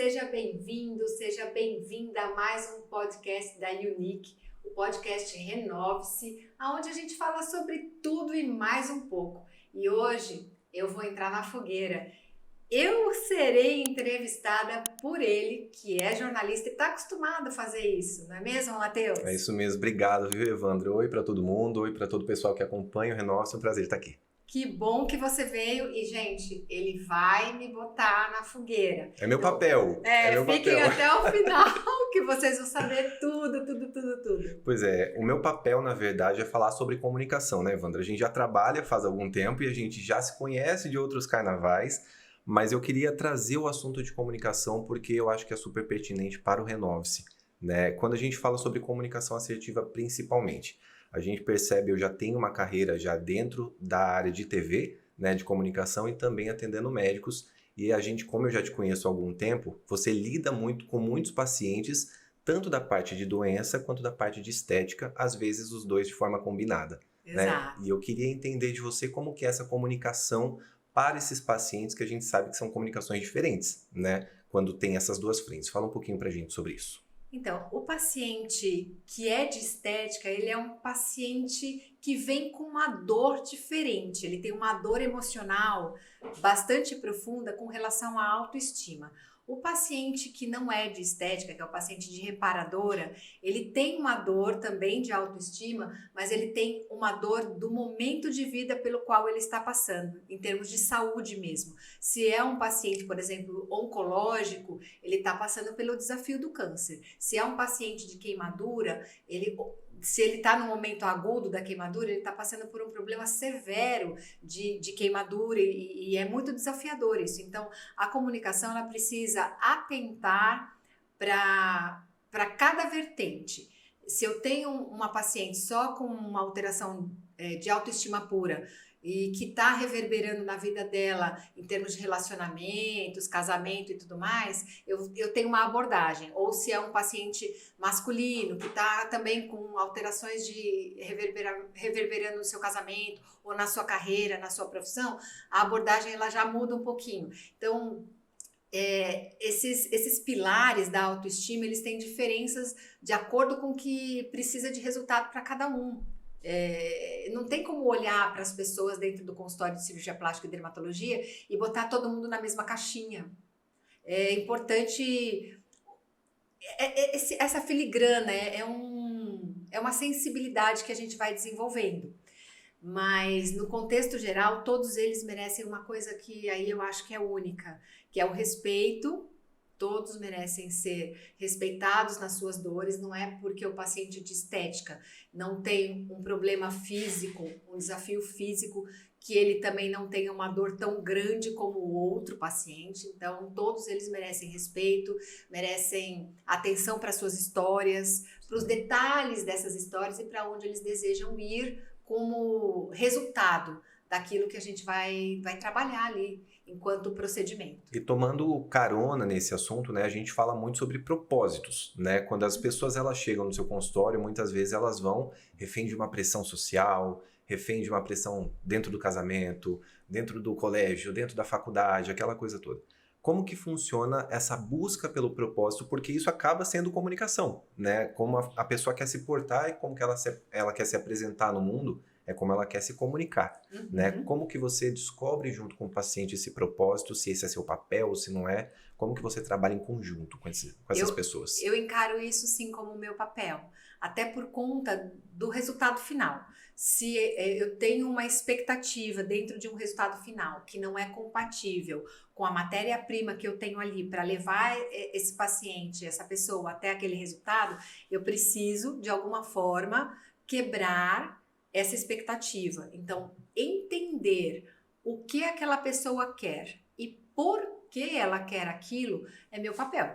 seja bem-vindo, seja bem-vinda a mais um podcast da Unique, o podcast Renove-se, onde a gente fala sobre tudo e mais um pouco. E hoje eu vou entrar na fogueira. Eu serei entrevistada por ele, que é jornalista e está acostumado a fazer isso, não é mesmo, Matheus? É isso mesmo, obrigado, viu, Evandro? Oi para todo mundo, oi para todo o pessoal que acompanha o Renove-se, é um prazer estar aqui. Que bom que você veio e, gente, ele vai me botar na fogueira. É meu papel. Fiquem até o final que vocês vão saber tudo. Pois é, o meu papel, na verdade, é falar sobre comunicação, né, Evandro? A gente já trabalha faz algum tempo e a gente já se conhece de outros carnavais, mas eu queria trazer o assunto de comunicação porque eu acho que é super pertinente para o Renove-se, né? Quando a gente fala sobre comunicação assertiva, principalmente, a gente percebe, eu já tenho uma carreira já dentro da área de TV, né, de comunicação e também atendendo médicos. E a gente, como eu já te conheço há algum tempo, você lida muito com muitos pacientes, tanto da parte de doença quanto da parte de estética, às vezes os dois de forma combinada. Exato. Né? E eu queria entender de você como que é essa comunicação para esses pacientes, que a gente sabe que são comunicações diferentes, né? Quando tem essas duas frentes. Fala um pouquinho pra gente sobre isso. Então, o paciente que é de estética, ele é um paciente que vem com uma dor diferente, ele tem uma dor emocional bastante profunda com relação à autoestima. O paciente que não é de estética, que é o paciente de reparadora, ele tem uma dor também de autoestima, mas ele tem uma dor do momento de vida pelo qual ele está passando, em termos de saúde mesmo. Se é um paciente, por exemplo, oncológico, ele está passando pelo desafio do câncer. Se é um paciente de queimadura, se ele está no momento agudo da queimadura, ele está passando por um problema severo de queimadura e é muito desafiador isso. Então, a comunicação ela precisa atentar para cada vertente. Se eu tenho uma paciente só com uma alteração de autoestima pura e que está reverberando na vida dela em termos de relacionamentos, casamento e tudo mais, eu tenho uma abordagem. Ou se é um paciente masculino que está também com alterações de reverberando no seu casamento ou na sua carreira, na sua profissão, a abordagem ela já muda um pouquinho. Então, esses pilares da autoestima, eles têm diferenças de acordo com o que precisa de resultado para cada um. Não tem como olhar para as pessoas dentro do consultório de cirurgia plástica e dermatologia e botar todo mundo na mesma caixinha. É importante essa filigrana, é uma sensibilidade que a gente vai desenvolvendo. Mas no contexto geral, todos eles merecem uma coisa que aí eu acho que é única, que é o respeito. Todos merecem ser respeitados nas suas dores, não é porque o paciente de estética não tem um problema físico, um desafio físico, que ele também não tenha uma dor tão grande como o outro paciente. Então, todos eles merecem respeito, merecem atenção para suas histórias, para os detalhes dessas histórias e para onde eles desejam ir como resultado daquilo que a gente vai trabalhar ali enquanto procedimento. E tomando carona nesse assunto, né, a gente fala muito sobre propósitos, né? Quando as pessoas elas chegam no seu consultório, muitas vezes elas vão refém de uma pressão social, refém de uma pressão dentro do casamento, dentro do colégio, dentro da faculdade, aquela coisa toda. Como que funciona essa busca pelo propósito? Porque isso acaba sendo comunicação, né? Como a pessoa quer se portar e como que ela quer se apresentar no mundo, é como ela quer se comunicar, né? Como que você descobre junto com o paciente esse propósito, se esse é seu papel ou se não é? Como que você trabalha em conjunto com essas pessoas? Eu encaro isso sim como meu papel, até por conta do resultado final. Se eu tenho uma expectativa dentro de um resultado final que não é compatível com a matéria-prima que eu tenho ali para levar esse paciente, essa pessoa até aquele resultado, eu preciso de alguma forma quebrar essa expectativa. Então, entender o que aquela pessoa quer e por que ela quer aquilo é meu papel.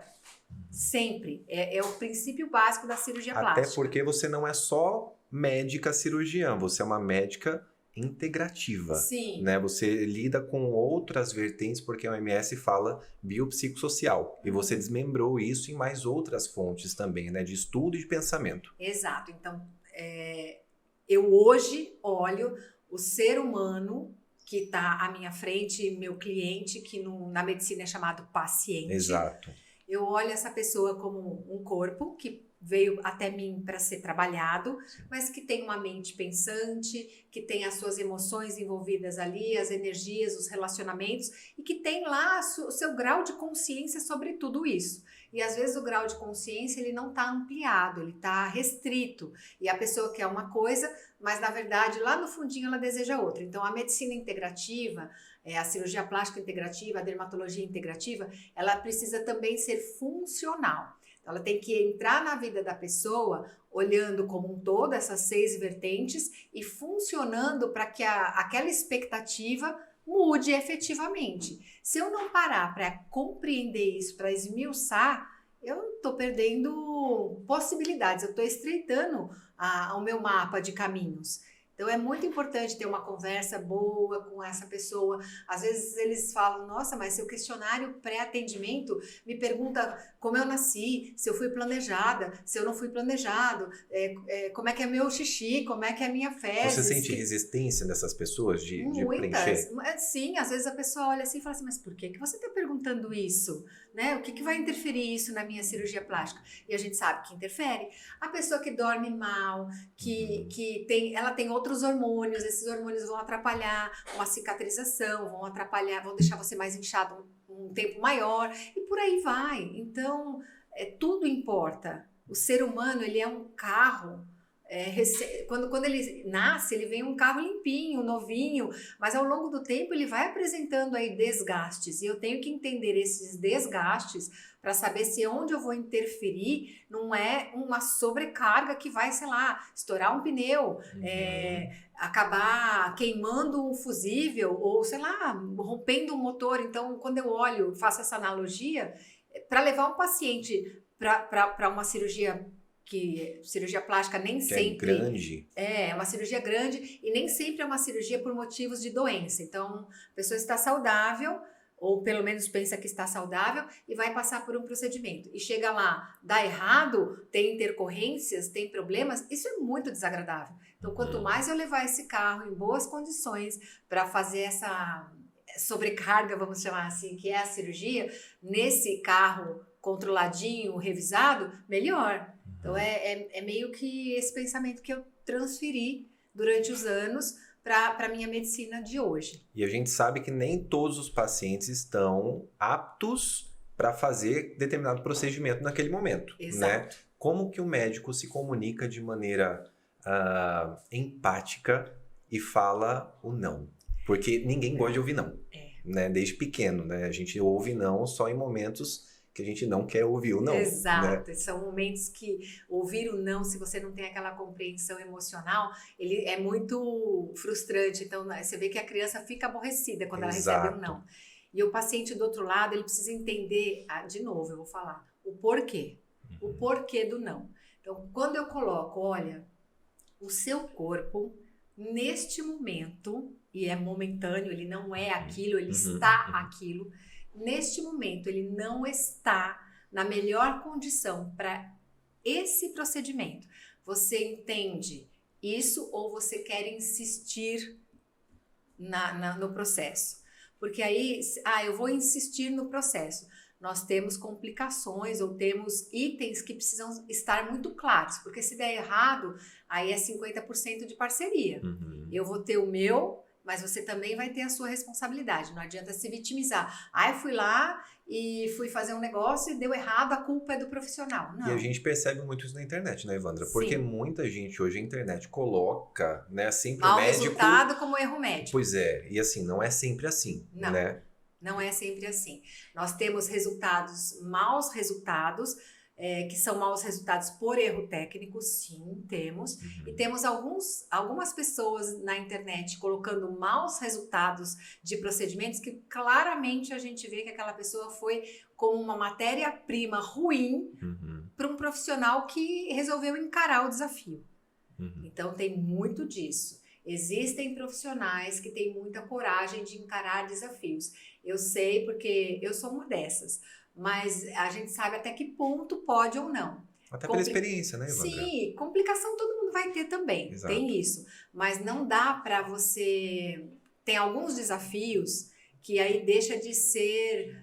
Sempre. É o princípio básico da cirurgia plástica. Até porque você não é só médica cirurgiã, você é uma médica integrativa. Sim. Né? Você lida com outras vertentes, porque a OMS fala biopsicossocial. E você desmembrou isso em mais outras fontes também, né? De estudo e de pensamento. Exato. Então, eu hoje olho o ser humano que está à minha frente, meu cliente, que na medicina é chamado paciente. Exato. Eu olho essa pessoa como um corpo que veio até mim para ser trabalhado, mas que tem uma mente pensante, que tem as suas emoções envolvidas ali, as energias, os relacionamentos, e que tem lá o seu grau de consciência sobre tudo isso. E às vezes o grau de consciência ele não está ampliado, ele está restrito. E a pessoa quer uma coisa, mas na verdade lá no fundinho ela deseja outra. Então a medicina integrativa, a cirurgia plástica integrativa, a dermatologia integrativa, ela precisa também ser funcional. Ela tem que entrar na vida da pessoa olhando como um todo essas 6 vertentes e funcionando para que aquela expectativa mude efetivamente. Se eu não parar para compreender isso, para esmiuçar, eu estou perdendo possibilidades, eu estou estreitando o meu mapa de caminhos. Então é muito importante ter uma conversa boa com essa pessoa. Às vezes eles falam, nossa, mas seu questionário pré-atendimento me pergunta como eu nasci, se eu fui planejada, se eu não fui planejado, como é que é meu xixi, como é que é a minha fezes. Você sente resistência dessas pessoas de preencher? Sim, às vezes a pessoa olha assim e fala assim, mas por que você está perguntando isso? Né? O que vai interferir isso na minha cirurgia plástica? E a gente sabe que interfere. A pessoa que dorme mal, ela tem outros hormônios, esses hormônios vão atrapalhar uma cicatrização, vão deixar você mais inchado um tempo maior e por aí vai. Então, tudo importa. O ser humano, ele é um carro. Quando ele nasce, ele vem um carro limpinho, novinho, mas ao longo do tempo ele vai apresentando aí desgastes e eu tenho que entender esses desgastes para saber se onde eu vou interferir não é uma sobrecarga que vai, sei lá, estourar um pneu, acabar queimando um fusível ou, sei lá, rompendo um motor. Então, quando eu olho, faço essa analogia, para levar um paciente para uma cirurgia plástica nem sempre é grande. É uma cirurgia grande e nem sempre é uma cirurgia por motivos de doença. Então, a pessoa está saudável, ou pelo menos pensa que está saudável, e vai passar por um procedimento. E chega lá, dá errado, tem intercorrências, tem problemas, isso é muito desagradável. Então, quanto mais eu levar esse carro em boas condições para fazer essa sobrecarga, vamos chamar assim, que é a cirurgia, nesse carro controladinho, revisado, melhor. Então, é meio que esse pensamento que eu transferi durante os anos para a minha medicina de hoje. E a gente sabe que nem todos os pacientes estão aptos para fazer determinado procedimento naquele momento. Exato. Né? Como que o médico se comunica de maneira empática e fala o não? Porque ninguém gosta de ouvir não. Né? Desde pequeno, né? A gente ouve não só em momentos que a gente não quer ouvir o não. Exato, né? São momentos que ouvir o não, se você não tem aquela compreensão emocional, ele é muito frustrante. Então, você vê que a criança fica aborrecida quando ela recebe um não. E o paciente do outro lado, ele precisa entender, de novo, eu vou falar, o porquê. O porquê do não. Então, quando eu coloco, olha, o seu corpo, neste momento, e é momentâneo, ele não é aquilo, ele está aquilo. Neste momento, ele não está na melhor condição para esse procedimento. Você entende isso ou você quer insistir no processo? Porque aí, eu vou insistir no processo. Nós temos complicações ou temos itens que precisam estar muito claros. Porque se der errado, aí é 50% de parceria. Eu vou ter o meu, mas você também vai ter a sua responsabilidade. Não adianta se vitimizar. Eu fui lá e fui fazer um negócio e deu errado, a culpa é do profissional. Não. E a gente percebe muito isso na internet, né, Evandra? Porque muita gente hoje, a internet coloca, né, sempre o médico... resultado como erro médico. Pois é, e assim, não é sempre assim, não, né? Não é sempre assim. Nós temos maus resultados, que são maus resultados por erro técnico, sim, temos. E temos algumas pessoas na internet colocando maus resultados de procedimentos que claramente a gente vê que aquela pessoa foi como uma matéria-prima ruim para um profissional que resolveu encarar o desafio. Então tem muito disso. Existem profissionais que têm muita coragem de encarar desafios. Eu sei porque eu sou uma dessas. Mas a gente sabe até que ponto pode ou não. Até pela experiência, né, Evandra? Sim, complicação todo mundo vai ter também, Exato. Tem isso. Mas não dá para você... Tem alguns desafios que aí deixa de ser,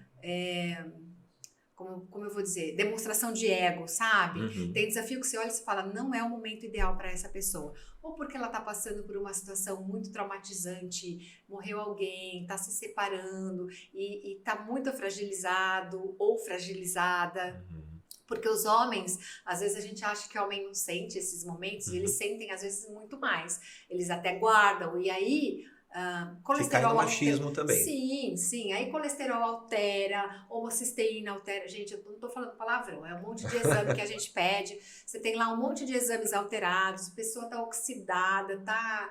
como eu vou dizer, demonstração de ego, sabe? Uhum. Tem desafio que você olha e você fala, não é o momento ideal para essa pessoa. Ou porque ela está passando por uma situação muito traumatizante, morreu alguém, está se separando e está muito fragilizado ou fragilizada. Uhum. Porque os homens, às vezes a gente acha que o homem não sente esses momentos, e eles Uhum. sentem às vezes muito mais. Eles até guardam, e aí Que cai no colesterol machismo também. Sim, sim. Aí colesterol altera, homocisteína altera. Gente, eu não tô falando palavrão, é um monte de exame que a gente pede. Você tem lá um monte de exames alterados, a pessoa tá oxidada, tá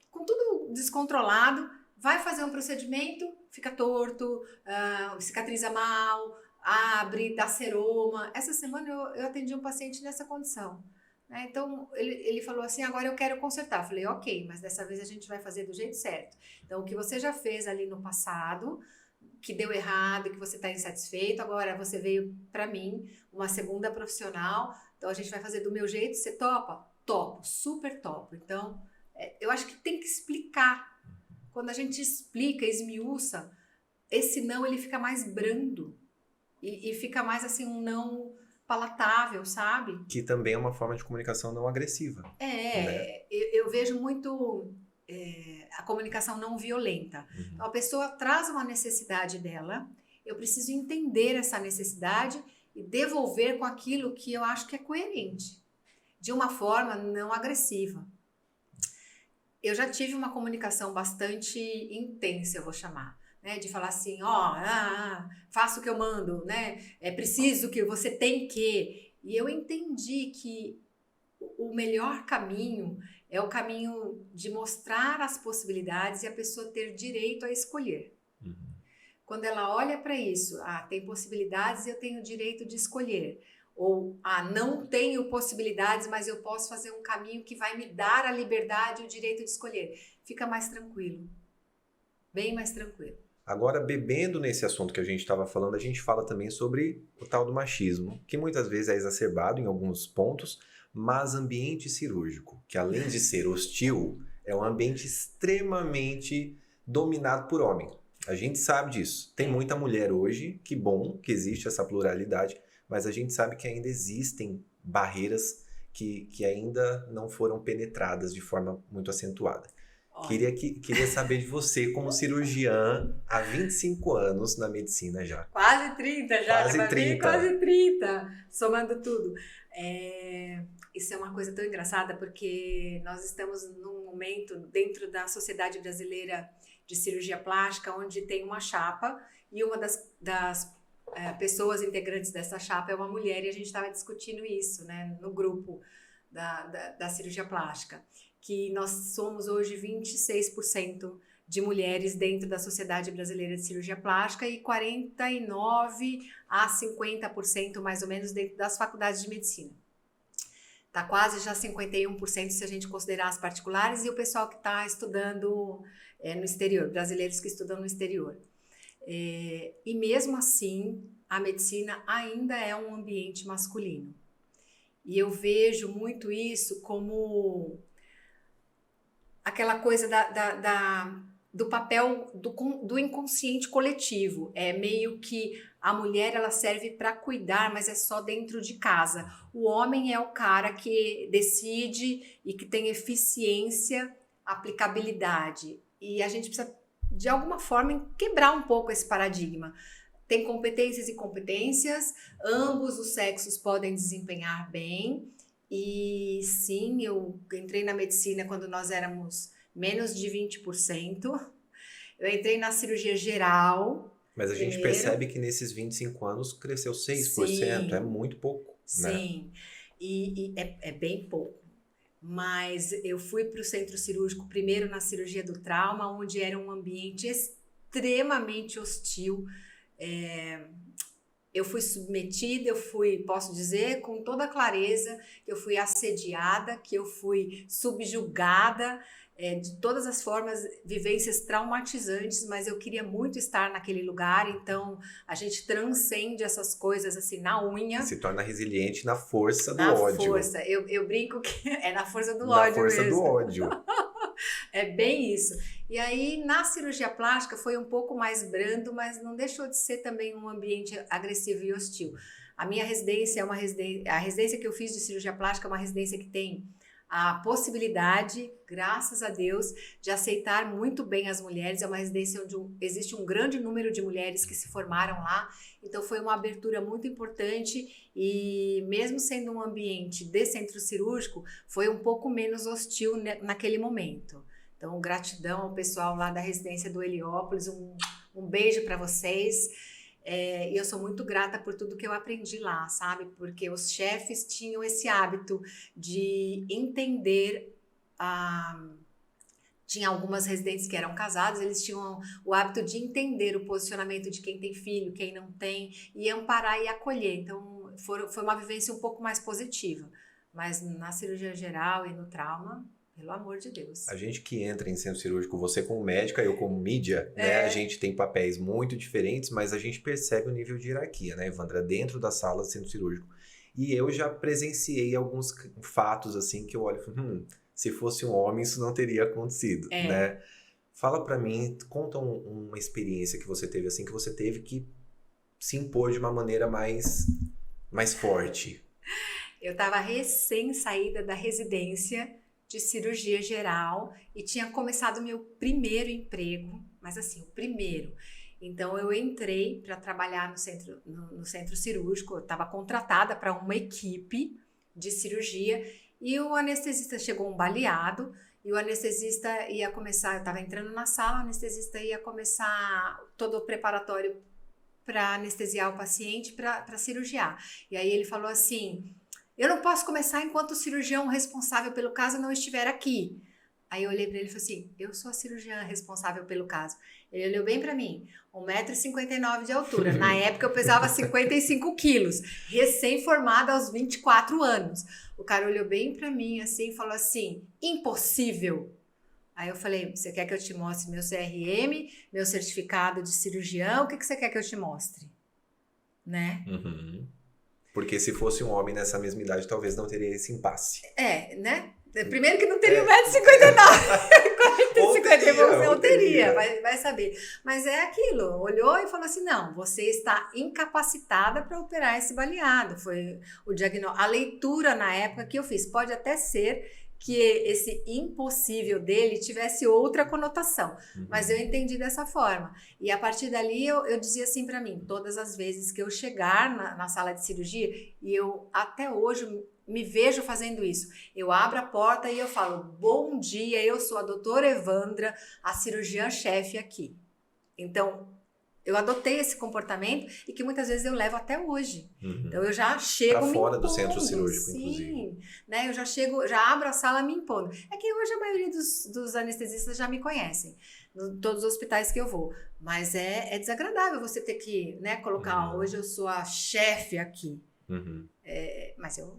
com tudo descontrolado, vai fazer um procedimento, fica torto, cicatriza mal, abre, dá seroma. Essa semana eu atendi um paciente nessa condição. Né? Então, ele falou assim, agora eu quero consertar. Eu falei, ok, mas dessa vez a gente vai fazer do jeito certo. Então, o que você já fez ali no passado, que deu errado, que você está insatisfeito, agora você veio para mim, uma segunda profissional, então a gente vai fazer do meu jeito, você topa? Topo, super topo. Então, eu acho que tem que explicar. Quando a gente explica, esmiuça, esse não ele fica mais brando e fica mais assim um não palatável, sabe? Que também é uma forma de comunicação não agressiva. Né? Eu vejo muito a comunicação não violenta. Uhum. Então, a pessoa traz uma necessidade dela, eu preciso entender essa necessidade e devolver com aquilo que eu acho que é coerente, de uma forma não agressiva. Eu já tive uma comunicação bastante intensa, eu vou chamar, né? De falar assim, faça o que eu mando, né? É preciso que, você tem que. E eu entendi que o melhor caminho é o caminho de mostrar as possibilidades e a pessoa ter direito a escolher. Uhum. Quando ela olha para isso, tem possibilidades e eu tenho direito de escolher. Ou, não tenho possibilidades, mas eu posso fazer um caminho que vai me dar a liberdade e o direito de escolher. Fica mais tranquilo. Bem mais tranquilo. Agora, bebendo nesse assunto que a gente estava falando, a gente fala também sobre o tal do machismo, que muitas vezes é exacerbado em alguns pontos, mas ambiente cirúrgico, que além de ser hostil, é um ambiente extremamente dominado por homem. A gente sabe disso. Tem muita mulher hoje, que bom que existe essa pluralidade, mas a gente sabe que ainda existem barreiras que ainda não foram penetradas de forma muito acentuada. Queria saber de você, como cirurgiã, há 25 anos na medicina já. Quase 30 já, quase 30. Quase 30, somando tudo. Isso é uma coisa tão engraçada, porque nós estamos num momento dentro da Sociedade Brasileira de Cirurgia Plástica, onde tem uma chapa, e uma das pessoas integrantes dessa chapa é uma mulher, e a gente estava discutindo isso, né, no grupo da cirurgia plástica, que nós somos hoje 26% de mulheres dentro da Sociedade Brasileira de Cirurgia Plástica e 49% a 50% mais ou menos dentro das faculdades de medicina. Está quase já 51% se a gente considerar as particulares e o pessoal que está estudando no exterior, brasileiros que estudam no exterior. E mesmo assim, a medicina ainda é um ambiente masculino. E eu vejo muito isso como aquela coisa do papel do inconsciente coletivo. É meio que a mulher ela serve para cuidar, mas é só dentro de casa. O homem é o cara que decide e que tem eficiência, aplicabilidade. E a gente precisa, de alguma forma, quebrar um pouco esse paradigma. Tem competências e competências, ambos os sexos podem desempenhar bem. E sim, eu entrei na medicina quando nós éramos menos de 20%. Eu entrei na cirurgia geral. Mas a gente percebe que nesses 25 anos cresceu 6%, sim, é muito pouco. Sim, né? E é bem pouco. Mas eu fui para o centro cirúrgico primeiro na cirurgia do trauma, onde era um ambiente extremamente hostil. Eu fui submetida, posso dizer com toda clareza, que eu fui assediada, que eu fui subjugada, de todas as formas, vivências traumatizantes, mas eu queria muito estar naquele lugar, então a gente transcende essas coisas assim na unha. Se torna resiliente na força do ódio. Na força, eu brinco que é na força do na ódio força mesmo. Do ódio. É bem isso. E aí, na cirurgia plástica, foi um pouco mais brando, mas não deixou de ser também um ambiente agressivo e hostil. A minha residência é uma residência, a residência que eu fiz de cirurgia plástica é uma residência que tem a possibilidade, graças a Deus, de aceitar muito bem as mulheres. É uma residência onde existe um grande número de mulheres que se formaram lá, então foi uma abertura muito importante e mesmo sendo um ambiente de centro cirúrgico, foi um pouco menos hostil naquele momento. Então, gratidão ao pessoal lá da residência do Heliópolis, um beijo para vocês. E eu sou muito grata por tudo que eu aprendi lá, sabe? Porque os chefes tinham esse hábito de entender tinha algumas residentes que eram casadas, eles tinham o hábito de entender o posicionamento de quem tem filho, quem não tem, e amparar e acolher. Então, foi uma vivência um pouco mais positiva. Mas na cirurgia geral e no trauma, pelo amor de Deus. A gente que entra em centro cirúrgico, você como médica, eu como mídia, né? A gente tem papéis muito diferentes, mas a gente percebe o nível de hierarquia, né, Evandra, dentro da sala de centro cirúrgico. E eu já presenciei alguns fatos, assim, que eu olho e falo, se fosse um homem, isso não teria acontecido, né? Fala pra mim, conta uma experiência que você teve, assim, que você teve que se impor de uma maneira mais forte. Eu estava recém saída da residência de cirurgia geral e tinha começado meu primeiro emprego, mas assim, o primeiro. Então eu entrei para trabalhar no centro cirúrgico, eu estava contratada para uma equipe de cirurgia e o anestesista chegou um baleado e o anestesista ia começar, eu estava entrando na sala, o anestesista ia começar todo o preparatório para anestesiar o paciente, para cirurgiar. E aí ele falou assim: eu não posso começar enquanto o cirurgião responsável pelo caso não estiver aqui. Aí eu olhei para ele e falei assim: eu sou a cirurgiã responsável pelo caso. Ele olhou bem para mim, 1,59 m de altura. Na época eu pesava 55 quilos, recém-formada aos 24 anos. O cara olhou bem para mim assim e falou assim: impossível. Aí eu falei: você quer que eu te mostre meu CRM, meu certificado de cirurgião? O que você quer que eu te mostre? Né? Porque se fosse um homem nessa mesma idade, talvez não teria esse impasse. Né? Primeiro que não teria 1,59 m. Ou teria, vai saber. Mas é aquilo, olhou e falou assim: não, você está incapacitada para operar esse baleado. Foi o diagnóstico. A leitura na época que eu fiz. Pode até ser que esse impossível dele tivesse outra conotação, mas eu entendi dessa forma. E a partir dali eu dizia assim para mim, todas as vezes que eu chegar na sala de cirurgia, e eu até hoje me vejo fazendo isso, eu abro a porta e eu falo: bom dia, eu sou a doutora Evandra, a cirurgiã-chefe aqui. Então, eu adotei esse comportamento e que muitas vezes eu levo até hoje. Então eu já chego pra me fora impondo, do centro cirúrgico, sim, inclusive. né? Eu já chego, já abro a sala me impondo. É que hoje a maioria dos anestesistas já me conhecem, todos os hospitais que eu vou. Mas é desagradável você ter que, né, colocar: hoje eu sou a chefe aqui. Mas eu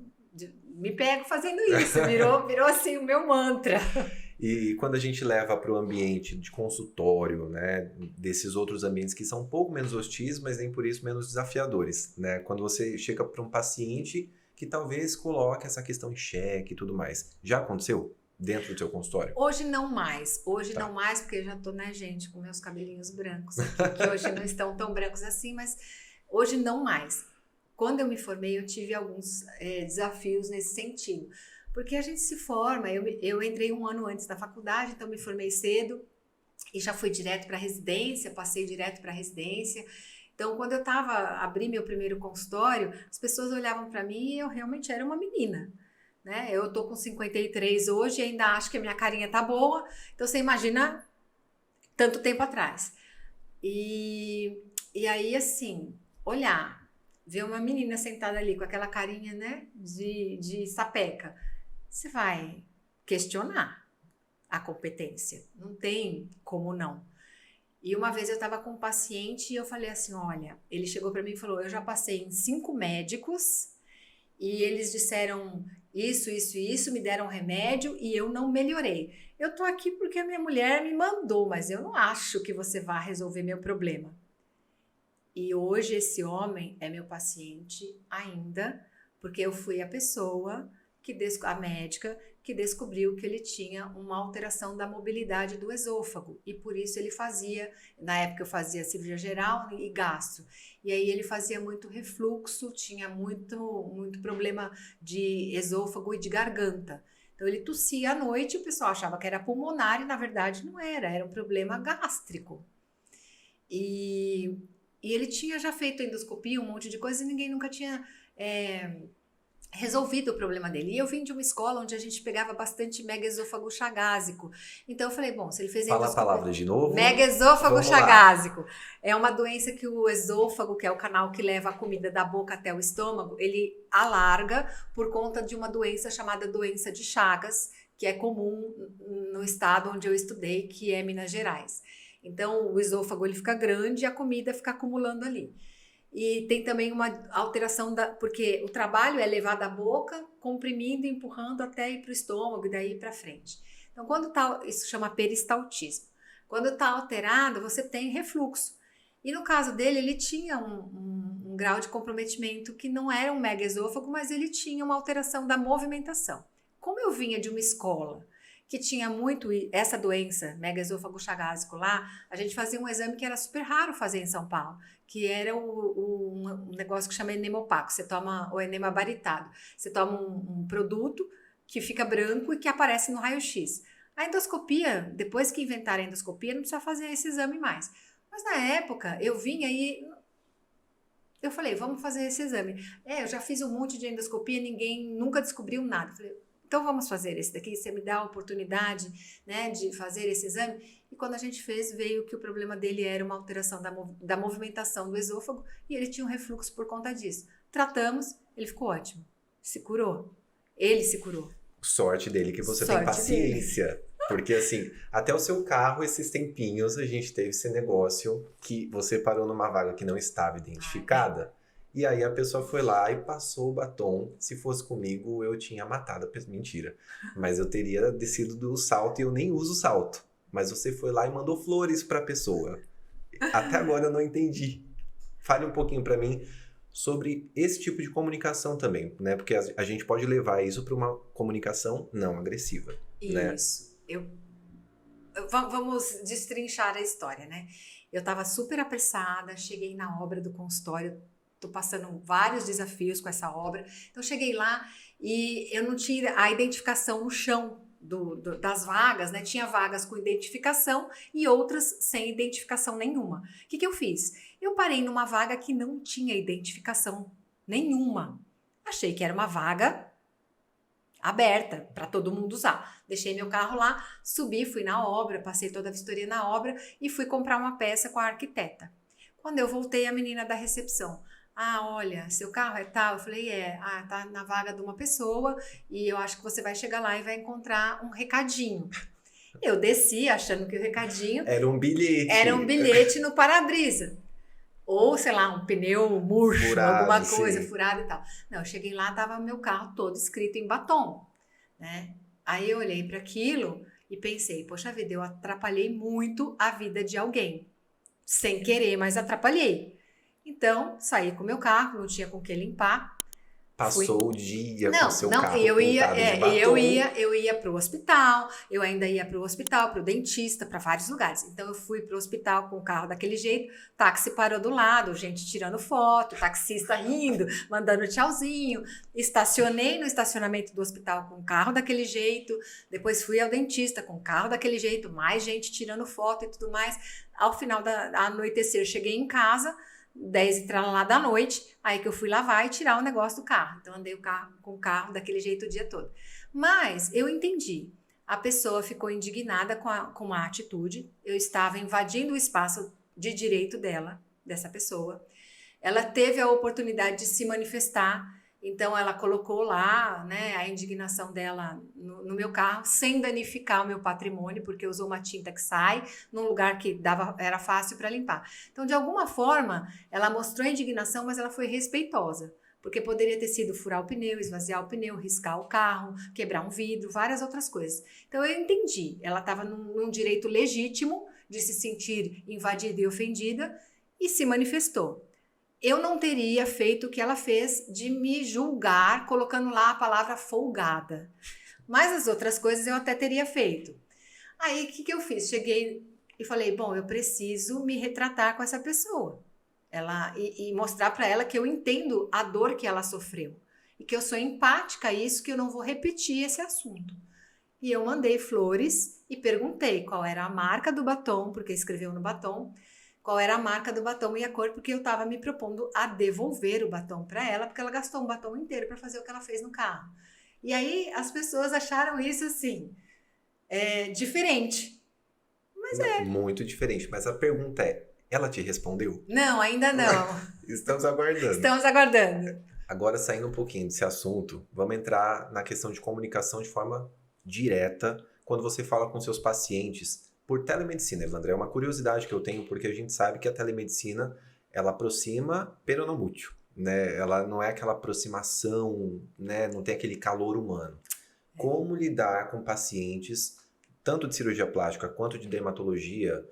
me pego fazendo isso, virou assim o meu mantra. E quando a gente leva para o ambiente de consultório, né, desses outros ambientes que são um pouco menos hostis, mas nem por isso menos desafiadores, né? Quando você chega para um paciente que talvez coloque essa questão em xeque e tudo mais. Já aconteceu dentro do seu consultório? Hoje não mais. Hoje não mais, porque eu já tô, né, gente, com meus cabelinhos brancos aqui, que hoje não estão tão brancos assim, mas hoje não mais. Quando eu me formei, eu tive alguns desafios nesse sentido. Porque a gente se forma, eu entrei um ano antes da faculdade, então me formei cedo e já fui direto para a residência, passei direto para a residência. Então, quando eu abri meu primeiro consultório, as pessoas olhavam para mim e eu realmente era uma menina, né? Eu tô com 53 hoje e ainda acho que a minha carinha tá boa, então você imagina tanto tempo atrás. E aí, assim, ver uma menina sentada ali com aquela carinha, né, de sapeca, você vai questionar a competência. Não tem como não. E uma vez eu estava com um paciente e eu falei assim: olha, ele chegou para mim e falou: eu já passei em 5 médicos e eles disseram isso, me deram remédio e eu não melhorei. Eu tô aqui porque a minha mulher me mandou, mas eu não acho que você vá resolver meu problema. E hoje esse homem é meu paciente ainda, porque eu fui a pessoa a médica que descobriu que ele tinha uma alteração da mobilidade do esôfago e por isso ele fazia, na época eu fazia cirurgia geral e gastro, e aí ele fazia muito refluxo, tinha muito problema de esôfago e de garganta. Então ele tossia à noite e o pessoal achava que era pulmonar e na verdade não era, era um problema gástrico. E ele tinha já feito endoscopia, um monte de coisa e ninguém nunca tinha resolvido o problema dele. E eu vim de uma escola onde a gente pegava bastante megaesôfago chagásico. Então eu falei, bom, se ele fez Fala a palavra de novo. Megaesôfago Vamos chagásico. Lá. É uma doença que o esôfago, que é o canal que leva a comida da boca até o estômago, ele alarga por conta de uma doença chamada doença de Chagas, que é comum no estado onde eu estudei, que é Minas Gerais. Então o esôfago ele fica grande e a comida fica acumulando ali. E tem também uma alteração, porque o trabalho é levar da boca, comprimindo, empurrando até ir para o estômago e daí para frente. Então, quando tá, isso chama peristaltismo. Quando está alterado, você tem refluxo. E no caso dele, ele tinha um grau de comprometimento que não era um megaesôfago, mas ele tinha uma alteração da movimentação. Como eu vinha de uma escola que tinha muito essa doença, megaesôfago chagásico lá, a gente fazia um exame que era super raro fazer em São Paulo, que era um negócio que chama enema opaco, você toma o enema baritado, você toma um produto que fica branco e que aparece no raio-x. A endoscopia, depois que inventaram a endoscopia, não precisa fazer esse exame mais. Mas na época, eu vinha e eu falei, vamos fazer esse exame. Eu já fiz um monte de endoscopia, ninguém nunca descobriu nada. Eu falei, então vamos fazer esse daqui, você me dá a oportunidade, né, de fazer esse exame. E quando a gente fez, veio que o problema dele era uma alteração da movimentação do esôfago e ele tinha um refluxo por conta disso. Tratamos, ele ficou ótimo, se curou, ele se curou. Sorte dele que você tem paciência. Dele. Porque assim, até o seu carro, esses tempinhos, a gente teve esse negócio que você parou numa vaga que não estava identificada. E aí a pessoa foi lá e passou o batom. Se fosse comigo, eu tinha matado a pessoa. Mentira. Mas eu teria descido do salto e eu nem uso salto. Mas você foi lá e mandou flores para a pessoa. Até agora eu não entendi. Fale um pouquinho para mim sobre esse tipo de comunicação também, né? Porque a gente pode levar isso para uma comunicação não agressiva. Isso. Né? Vamos destrinchar a história, né? Eu estava super apressada, cheguei na obra do consultório. Estou passando vários desafios com essa obra. Então, cheguei lá e eu não tinha a identificação no chão das vagas, né? Tinha vagas com identificação e outras sem identificação nenhuma. O que eu fiz? Eu parei numa vaga que não tinha identificação nenhuma. Achei que era uma vaga aberta para todo mundo usar. Deixei meu carro lá, subi, fui na obra, passei toda a vistoria na obra e fui comprar uma peça com a arquiteta. Quando eu voltei, a menina da recepção: olha, seu carro é tal? Eu falei, tá na vaga de uma pessoa e eu acho que você vai chegar lá e vai encontrar um recadinho. Eu desci achando que o recadinho... Era um bilhete. Era um bilhete no para-brisa. Ou, sei lá, um pneu murcho, furado, alguma coisa, sim. Furada e tal. Não, eu cheguei lá, tava meu carro todo escrito em batom, né? Aí eu olhei para aquilo e pensei, poxa vida, eu atrapalhei muito a vida de alguém. Sem querer, mas atrapalhei. Então, saí com o meu carro, não tinha com o que limpar. Passou o dia com o seu carro eu ia de batom. para o hospital, eu ainda ia para o hospital, para o dentista, para vários lugares. Então, eu fui para o hospital com o carro daquele jeito, táxi parou do lado, gente tirando foto, taxista rindo, mandando tchauzinho. Estacionei no estacionamento do hospital com o carro daquele jeito, depois fui ao dentista com o carro daquele jeito, mais gente tirando foto e tudo mais. Ao final da anoitecer, cheguei em casa, 10h da noite, aí que eu fui lavar e tirar o negócio do carro. Então, andei com o carro daquele jeito o dia todo. Mas eu entendi. A pessoa ficou indignada com a atitude. Eu estava invadindo o espaço de direito dessa pessoa. Ela teve a oportunidade de se manifestar. Então, ela colocou lá, né, a indignação dela no meu carro, sem danificar o meu patrimônio, porque usou uma tinta que sai num lugar que era fácil para limpar. Então, de alguma forma, ela mostrou a indignação, mas ela foi respeitosa, porque poderia ter sido furar o pneu, esvaziar o pneu, riscar o carro, quebrar um vidro, várias outras coisas. Então, eu entendi. Ela estava num direito legítimo de se sentir invadida e ofendida e se manifestou. Eu não teria feito o que ela fez de me julgar colocando lá a palavra folgada. Mas as outras coisas eu até teria feito. Aí, o que eu fiz? Cheguei e falei, bom, eu preciso me retratar com essa pessoa. E mostrar para ela que eu entendo a dor que ela sofreu. E que eu sou empática a isso, que eu não vou repetir esse assunto. E eu mandei flores e perguntei qual era a marca do batom, porque escreveu no batom, qual era a marca do batom e a cor, porque eu estava me propondo a devolver o batom para ela, porque ela gastou um batom inteiro para fazer o que ela fez no carro. E aí as pessoas acharam isso assim, diferente. Mas Não, muito diferente. Mas a pergunta é, ela te respondeu? Não, ainda não. Estamos aguardando. Estamos aguardando. Agora, saindo um pouquinho desse assunto, vamos entrar na questão de comunicação de forma direta quando você fala com seus pacientes por telemedicina, Evandré. É uma curiosidade que eu tenho, porque a gente sabe que a telemedicina, ela aproxima, pero não mútil, né? Ela não é aquela aproximação, né? Não tem aquele calor humano. Como lidar com pacientes, tanto de cirurgia plástica quanto de dermatologia,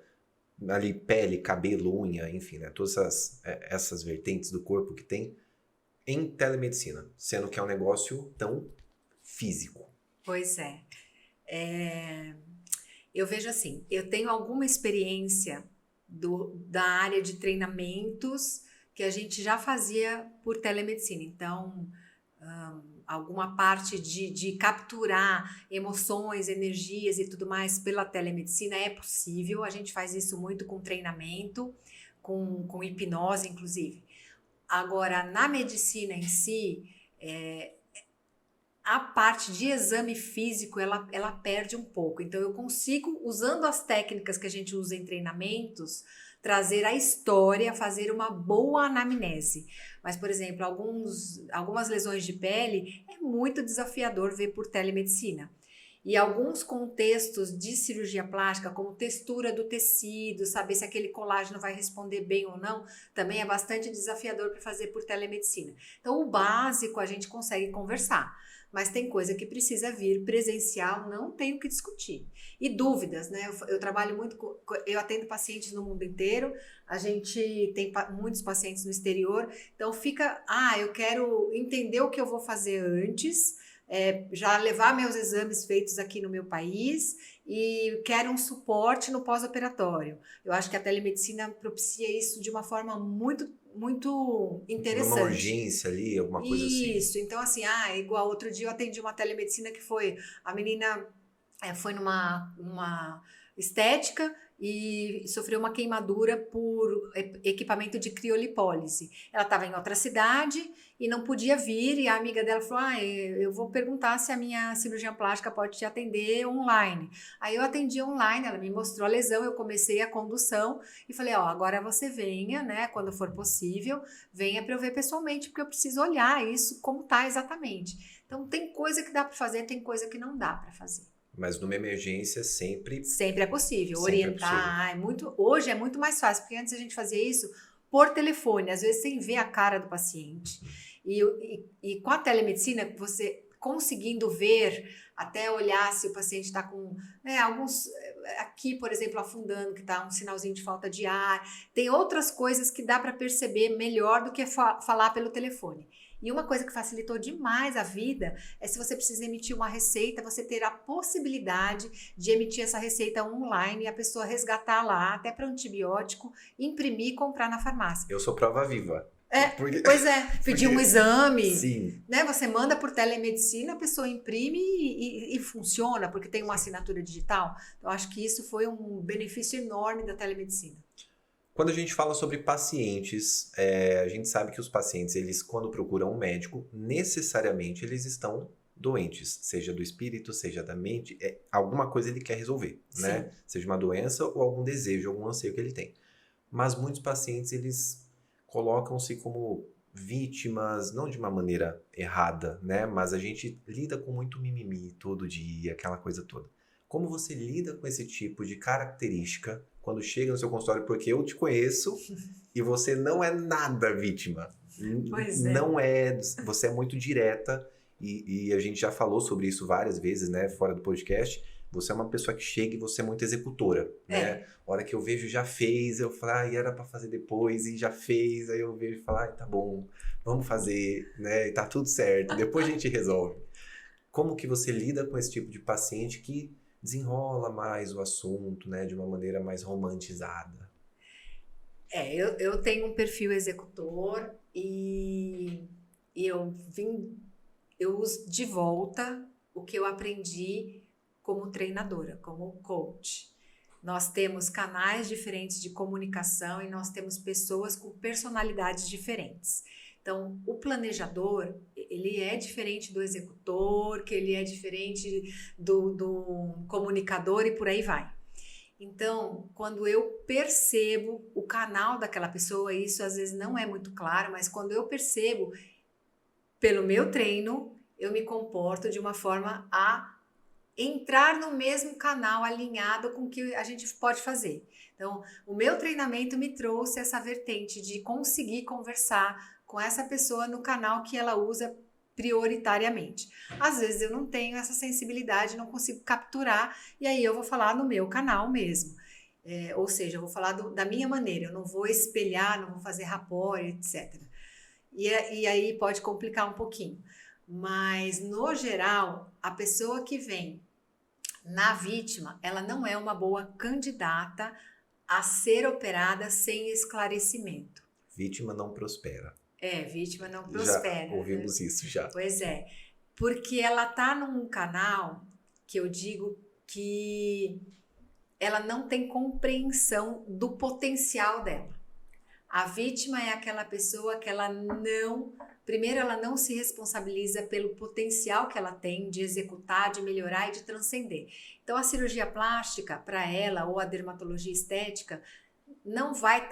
ali pele, cabelo, unha, enfim, né? Todas essas vertentes do corpo que tem em telemedicina, sendo que é um negócio tão físico. Pois é. Eu vejo assim, eu tenho alguma experiência da área de treinamentos que a gente já fazia por telemedicina. Então, alguma parte de capturar emoções, energias e tudo mais pela telemedicina é possível. A gente faz isso muito com treinamento, com hipnose, inclusive. Agora, na medicina em si, a parte de exame físico, ela perde um pouco. Então, eu consigo, usando as técnicas que a gente usa em treinamentos, trazer a história, fazer uma boa anamnese. Mas, por exemplo, algumas lesões de pele é muito desafiador ver por telemedicina. E alguns contextos de cirurgia plástica, como textura do tecido, saber se aquele colágeno vai responder bem ou não, também é bastante desafiador para fazer por telemedicina. Então, o básico a gente consegue conversar, mas tem coisa que precisa vir presencial, não tem o que discutir. E dúvidas, né? Eu trabalho muito, eu atendo pacientes no mundo inteiro, a gente tem muitos pacientes no exterior, então eu quero entender o que eu vou fazer antes, já levar meus exames feitos aqui no meu país e quero um suporte no pós-operatório. Eu acho que a telemedicina propicia isso de uma forma muito, muito interessante. Uma urgência ali, alguma coisa assim. Isso, então assim, igual outro dia eu atendi uma telemedicina que a menina foi numa estética e sofreu uma queimadura por equipamento de criolipólise. Ela estava em outra cidade e não podia vir, e a amiga dela falou, eu vou perguntar se a minha cirurgiã plástica pode te atender online. Aí eu atendi online, ela me mostrou a lesão, eu comecei a condução e falei, agora você venha, né, quando for possível, venha para eu ver pessoalmente, porque eu preciso olhar isso como está exatamente. Então tem coisa que dá para fazer, tem coisa que não dá para fazer. Mas numa emergência sempre é possível. Sempre orientar. Hoje é muito mais fácil, porque antes a gente fazia isso por telefone, às vezes sem ver a cara do paciente. E com a telemedicina, você conseguindo ver, até olhar se o paciente está com alguns, aqui, por exemplo, afundando, que está um sinalzinho de falta de ar. Tem outras coisas que dá para perceber melhor do que falar pelo telefone. E uma coisa que facilitou demais a vida é se você precisa emitir uma receita, você ter a possibilidade de emitir essa receita online e a pessoa resgatar lá, até para antibiótico, imprimir e comprar na farmácia. Eu sou prova viva. Pois é, pedir um exame, sim. Né? Você manda por telemedicina, a pessoa imprime e funciona, porque tem uma assinatura digital. Então, acho que isso foi um benefício enorme da telemedicina. Quando a gente fala sobre pacientes, a gente sabe que os pacientes, eles quando procuram um médico, necessariamente eles estão doentes, seja do espírito, seja da mente, alguma coisa ele quer resolver, né? Seja uma doença ou algum desejo, algum anseio que ele tem. Mas muitos pacientes, eles colocam-se como vítimas, não de uma maneira errada, né? Mas a gente lida com muito mimimi todo dia, aquela coisa toda. Como você lida com esse tipo de característica quando chega no seu consultório? Porque eu te conheço e você não é nada vítima. Pois é. Não é. Você é muito direta e a gente já falou sobre isso várias vezes, né? Fora do podcast. Você é uma pessoa que chega e você é muito executora, né? A hora que eu vejo já fez, eu falo, era pra fazer depois, e já fez, aí eu vejo e falo, tá bom, vamos fazer, né? E tá tudo certo, depois a gente resolve. Como que você lida com esse tipo de paciente que desenrola mais o assunto, né, de uma maneira mais romantizada? Eu tenho um perfil executor e eu uso de volta o que eu aprendi como treinadora, como coach. Nós temos canais diferentes de comunicação e nós temos pessoas com personalidades diferentes. Então, o planejador, ele é diferente do executor, que ele é diferente do comunicador e por aí vai. Então, quando eu percebo o canal daquela pessoa, isso às vezes não é muito claro, mas quando eu percebo, pelo meu treino, eu me comporto de uma forma a entrar no mesmo canal alinhado com o que a gente pode fazer. Então, o meu treinamento me trouxe essa vertente de conseguir conversar com essa pessoa no canal que ela usa prioritariamente. Às vezes eu não tenho essa sensibilidade, não consigo capturar, e aí eu vou falar no meu canal mesmo. Ou seja, eu vou falar da minha maneira, eu não vou espelhar, não vou fazer rapport, etc. E aí pode complicar um pouquinho. Mas, no geral, a pessoa que vem na vítima, ela não é uma boa candidata a ser operada sem esclarecimento. Vítima não prospera. Vítima não prospera. Já ouvimos isso já. Pois é, porque ela tá num canal que eu digo que ela não tem compreensão do potencial dela. A vítima é aquela pessoa que primeiro ela não se responsabiliza pelo potencial que ela tem de executar, de melhorar e de transcender. Então a cirurgia plástica para ela ou a dermatologia estética não vai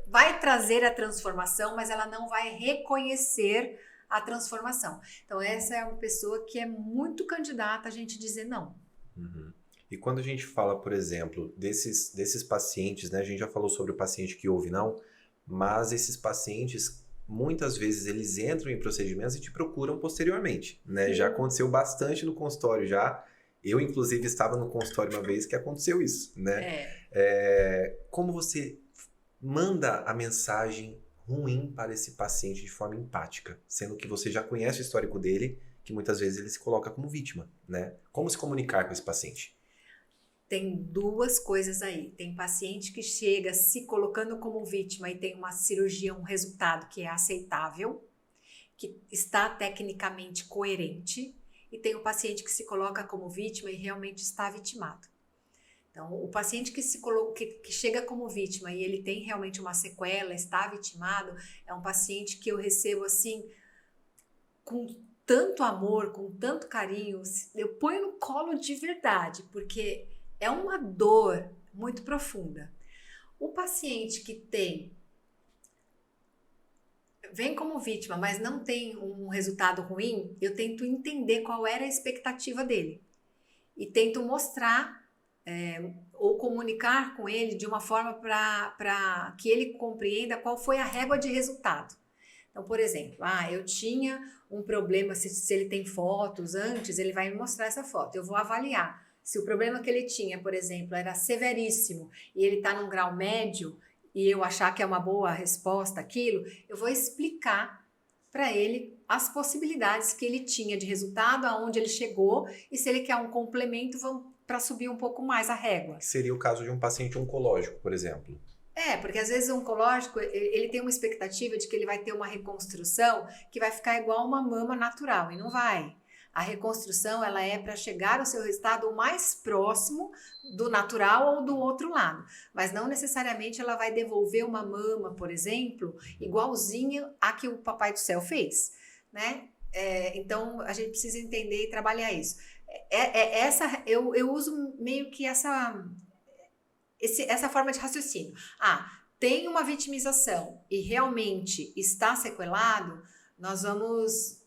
vai trazer a transformação, mas ela não vai reconhecer a transformação. Então essa é uma pessoa que é muito candidata a gente dizer não. Uhum. E quando a gente fala, por exemplo, desses pacientes, né, a gente já falou sobre o paciente que ouve não, mas esses pacientes, muitas vezes eles entram em procedimentos e te procuram posteriormente, né? Já aconteceu bastante no consultório já. Eu, inclusive, estava no consultório uma vez que aconteceu isso, né? Como você manda a mensagem ruim para esse paciente de forma empática, sendo que você já conhece o histórico dele, que muitas vezes ele se coloca como vítima, né? Como se comunicar com esse paciente? Tem duas coisas aí. Tem paciente que chega se colocando como vítima e tem uma cirurgia, um resultado que é aceitável, que está tecnicamente coerente, e tem o paciente que se coloca como vítima e realmente está vitimado. Então, o paciente que chega como vítima e ele tem realmente uma sequela, está vitimado, é um paciente que eu recebo assim com tanto amor, com tanto carinho, eu ponho no colo de verdade, porque é uma dor muito profunda. O paciente que vem como vítima, mas não tem um resultado ruim, eu tento entender qual era a expectativa dele e tento mostrar ou comunicar com ele de uma forma para que ele compreenda qual foi a régua de resultado. Então, por exemplo, eu tinha um problema, se ele tem fotos antes, ele vai me mostrar essa foto, eu vou avaliar. Se o problema que ele tinha, por exemplo, era severíssimo e ele está num grau médio e eu achar que é uma boa resposta aquilo, eu vou explicar para ele as possibilidades que ele tinha de resultado, aonde ele chegou e se ele quer um complemento para subir um pouco mais a régua. Seria o caso de um paciente oncológico, por exemplo. Porque às vezes o oncológico, ele tem uma expectativa de que ele vai ter uma reconstrução que vai ficar igual uma mama natural, e não vai. A reconstrução, ela é para chegar ao seu resultado o mais próximo do natural ou do outro lado. Mas não necessariamente ela vai devolver uma mama, por exemplo, igualzinha a que o Papai do Céu fez, né? Então, a gente precisa entender e trabalhar isso. Eu uso meio que essa forma de raciocínio. Tem uma vitimização e realmente está sequelado, nós vamos,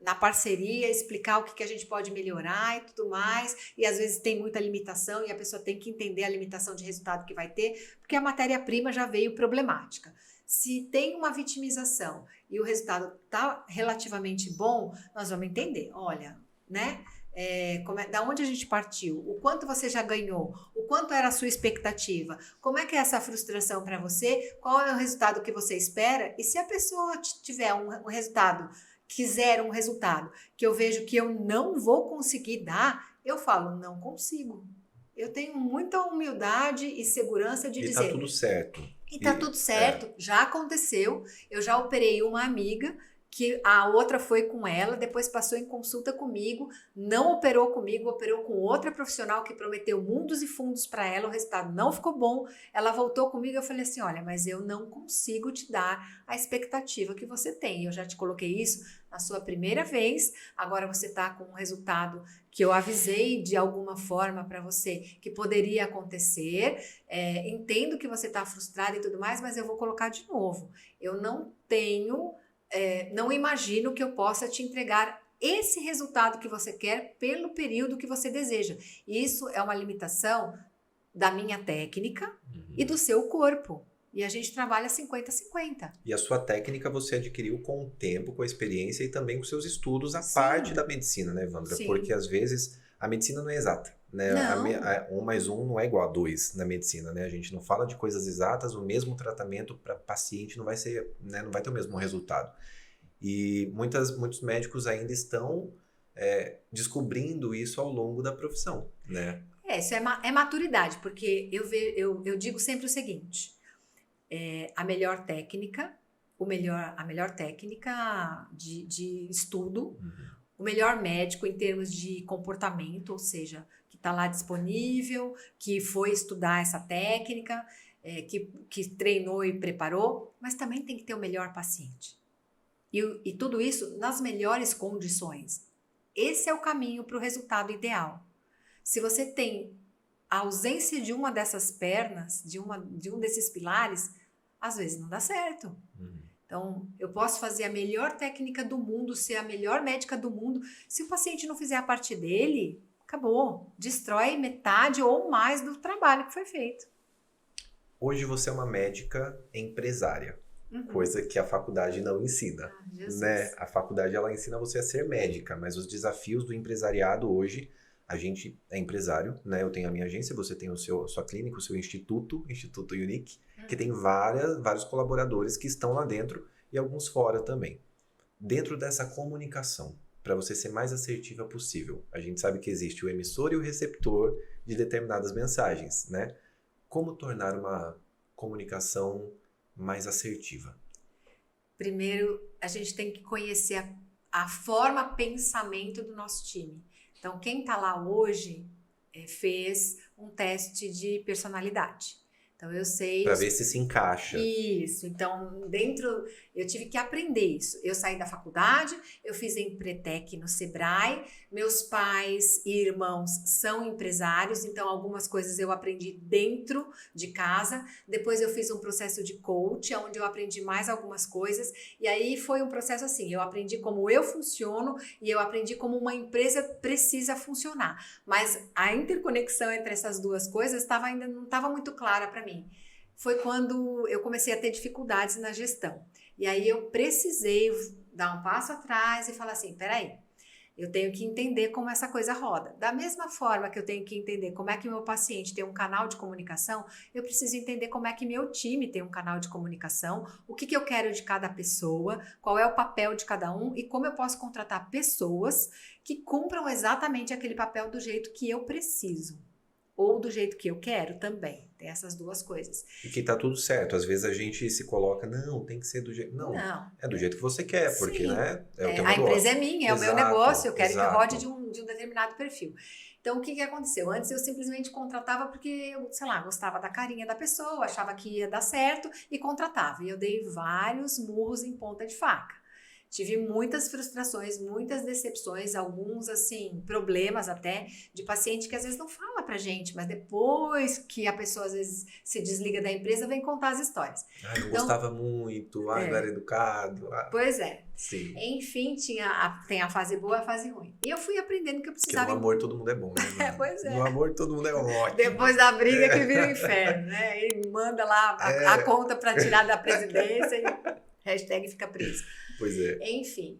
na parceria, explicar o que a gente pode melhorar e tudo mais, e às vezes tem muita limitação e a pessoa tem que entender a limitação de resultado que vai ter, porque a matéria-prima já veio problemática. Se tem uma vitimização e o resultado está relativamente bom, nós vamos entender, olha, né? Da onde a gente partiu, o quanto você já ganhou, o quanto era a sua expectativa, como é que é essa frustração para você, qual é o resultado que você espera, e se a pessoa tiver um resultado quiser um resultado que eu vejo que eu não vou conseguir dar, eu falo, não consigo. Eu tenho muita humildade e segurança de E dizer... tá tudo certo. E tá tudo certo, já aconteceu. Eu já operei uma amiga, que a outra foi com ela, depois passou em consulta comigo, não operou comigo, operou com outra profissional que prometeu mundos e fundos para ela, o resultado não ficou bom, ela voltou comigo, eu falei assim, olha, mas eu não consigo te dar a expectativa que você tem, eu já te coloquei isso na sua primeira vez, agora você está com um resultado que eu avisei de alguma forma para você que poderia acontecer, entendo que você está frustrada e tudo mais, mas eu vou colocar de novo, eu não tenho... não imagino que eu possa te entregar esse resultado que você quer pelo período que você deseja. Isso é uma limitação da minha técnica e do seu corpo. E a gente trabalha 50-50. E a sua técnica você adquiriu com o tempo, com a experiência e também com seus estudos, a Sim. parte da medicina, né, Evandra? Sim. Porque às vezes a medicina não é exata. Né? Não. 1 mais 1 não é igual a 2 na medicina, né? A gente não fala de coisas exatas, o mesmo tratamento para paciente não vai ser, né? Não vai ter o mesmo resultado. E muitos médicos ainda estão descobrindo isso ao longo da profissão, né? Isso é maturidade, porque eu digo sempre o seguinte, a melhor técnica, a melhor técnica de estudo, o melhor médico em termos de comportamento, ou seja, que está lá disponível, que foi estudar essa técnica, que treinou e preparou, mas também tem que ter o melhor paciente. E tudo isso nas melhores condições. Esse é o caminho para o resultado ideal. Se você tem a ausência de uma dessas pernas, de um desses pilares, às vezes não dá certo. Então, eu posso fazer a melhor técnica do mundo, ser a melhor médica do mundo. Se o paciente não fizer a parte dele, acabou. Destrói metade ou mais do trabalho que foi feito. Hoje você é uma médica empresária, coisa que a faculdade não ensina. Né? A faculdade ela ensina você a ser médica, mas os desafios do empresariado hoje, a gente é empresário, né? Eu tenho a minha agência, você tem a sua clínica, o seu Instituto Unique, que tem vários colaboradores que estão lá dentro e alguns fora também. Dentro dessa comunicação, para você ser mais assertiva possível, a gente sabe que existe o emissor e o receptor de determinadas mensagens, né? Como tornar uma comunicação mais assertiva? Primeiro, a gente tem que conhecer a forma pensamento do nosso time. Então, quem está lá hoje fez um teste de personalidade. Então, eu sei... Para ver se encaixa. Isso. Então, eu tive que aprender isso. Eu saí da faculdade, eu fiz Empretec no Sebrae, meus pais e irmãos são empresários, então algumas coisas eu aprendi dentro de casa. Depois eu fiz um processo de coach, onde eu aprendi mais algumas coisas. E aí foi um processo assim, eu aprendi como eu funciono e eu aprendi como uma empresa precisa funcionar. Mas a interconexão entre essas duas coisas ainda não estava muito clara para mim. Foi quando eu comecei a ter dificuldades na gestão. E aí eu precisei dar um passo atrás e falar assim, peraí, eu tenho que entender como essa coisa roda. Da mesma forma que eu tenho que entender como é que o meu paciente tem um canal de comunicação, eu preciso entender como é que meu time tem um canal de comunicação, o que eu quero de cada pessoa, qual é o papel de cada um e como eu posso contratar pessoas que cumpram exatamente aquele papel do jeito que eu preciso. Ou do jeito que eu quero também. Tem essas duas coisas. E que tá tudo certo. Às vezes a gente se coloca, não, tem que ser do jeito... Não, é do jeito que você quer, porque, né, é o teu negócio. A empresa é minha, é o meu negócio, eu quero que rode de um determinado perfil. Então, o que aconteceu? Antes eu simplesmente contratava porque eu, sei lá, gostava da carinha da pessoa, achava que ia dar certo e contratava. E eu dei vários murros em ponta de faca. Tive muitas frustrações, muitas decepções, alguns, assim, problemas até, de paciente que às vezes não fala pra gente, mas depois que a pessoa às vezes se desliga da empresa, vem contar as histórias. Ai, não gostava muito, não era educado. Pois é. Sim. Enfim, tem a fase boa e a fase ruim. E eu fui aprendendo que eu precisava... Porque no amor todo mundo é bom, né? Pois é. No amor todo mundo é ótimo. Depois da briga que vira o inferno, né? E manda lá a conta pra tirar da presidência e hashtag fica preso. Pois é. Enfim,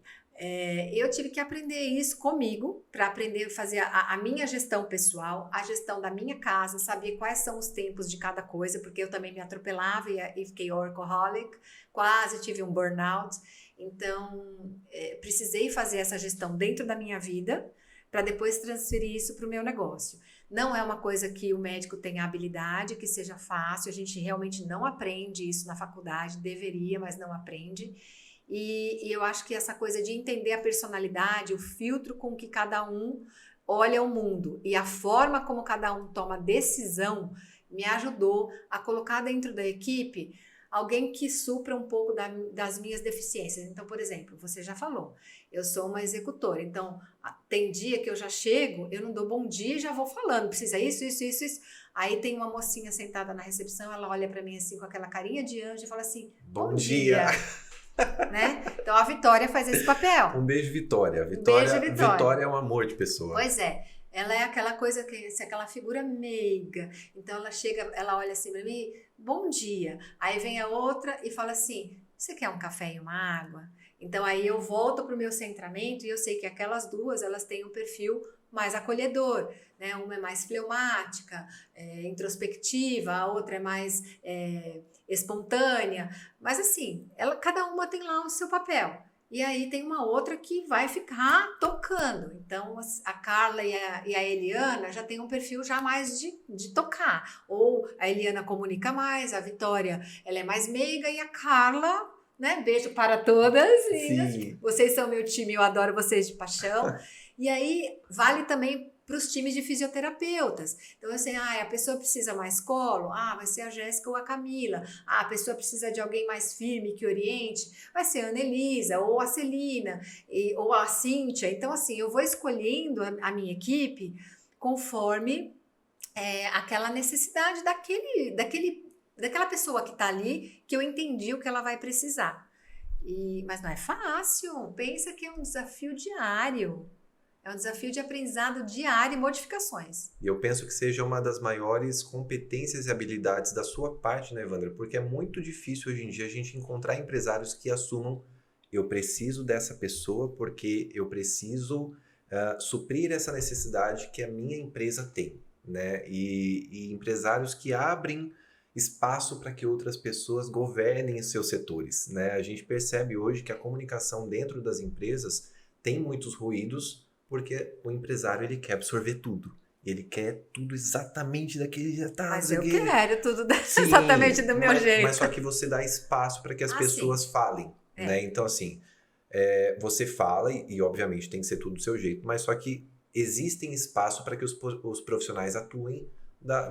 eu tive que aprender isso comigo, para aprender a fazer a minha gestão pessoal, a gestão da minha casa, saber quais são os tempos de cada coisa, porque eu também me atropelava e fiquei workaholic, quase tive um burnout. Então, precisei fazer essa gestão dentro da minha vida para depois transferir isso para o meu negócio. Não é uma coisa que o médico tenha habilidade, que seja fácil, a gente realmente não aprende isso na faculdade, deveria, mas não aprende. E eu acho que essa coisa de entender a personalidade, o filtro com que cada um olha o mundo e a forma como cada um toma decisão, me ajudou a colocar dentro da equipe alguém que supra um pouco das minhas deficiências. Então, por exemplo, você já falou, eu sou uma executora, então tem dia que eu já chego, eu não dou bom dia e já vou falando, precisa isso. Aí tem uma mocinha sentada na recepção, ela olha para mim assim com aquela carinha de anjo e fala assim, bom dia. Né? Então a Vitória faz esse papel. Um beijo, Vitória. Beijo, Vitória. Vitória é um amor de pessoa. Pois é. Ela é aquela coisa que, aquela figura meiga. Então ela chega, ela olha assim para mim, bom dia. Aí vem a outra e fala assim, você quer um café e uma água? Então aí eu volto para o meu centramento e eu sei que aquelas duas, elas têm um perfil mais acolhedor, né? Uma é mais fleumática, introspectiva, a outra é mais espontânea. Mas assim, cada uma tem lá o seu papel. E aí tem uma outra que vai ficar tocando. Então, a Carla e a Eliana já tem um perfil já mais de tocar. Ou a Eliana comunica mais, a Vitória ela é mais meiga e a Carla, né? Beijo para todas. E vocês são meu time, eu adoro vocês de paixão. E aí, vale também para os times de fisioterapeutas. Então, assim, a pessoa precisa mais colo? Vai ser a Jéssica ou a Camila. A pessoa precisa de alguém mais firme, que oriente? Vai ser a Annelisa, ou a Celina, ou a Cíntia. Então, assim, eu vou escolhendo a minha equipe conforme aquela necessidade daquela pessoa que está ali, que eu entendi o que ela vai precisar. Mas não é fácil. Pensa que é um desafio diário. É um desafio de aprendizado diário e modificações. E eu penso que seja uma das maiores competências e habilidades da sua parte, né, Evandra? Porque é muito difícil hoje em dia a gente encontrar empresários que assumam eu preciso dessa pessoa porque eu preciso suprir essa necessidade que a minha empresa tem, né? E empresários que abrem espaço para que outras pessoas governem os seus setores, né? A gente percebe hoje que a comunicação dentro das empresas tem muitos ruídos, porque o empresário ele quer absorver tudo. Ele quer tudo exatamente daquele jeito. Mas eu quero tudo exatamente do meu jeito. Mas só que você dá espaço para que as pessoas falem. Né? Então, assim, você fala e obviamente tem que ser tudo do seu jeito, mas só que existem espaço para que os profissionais atuem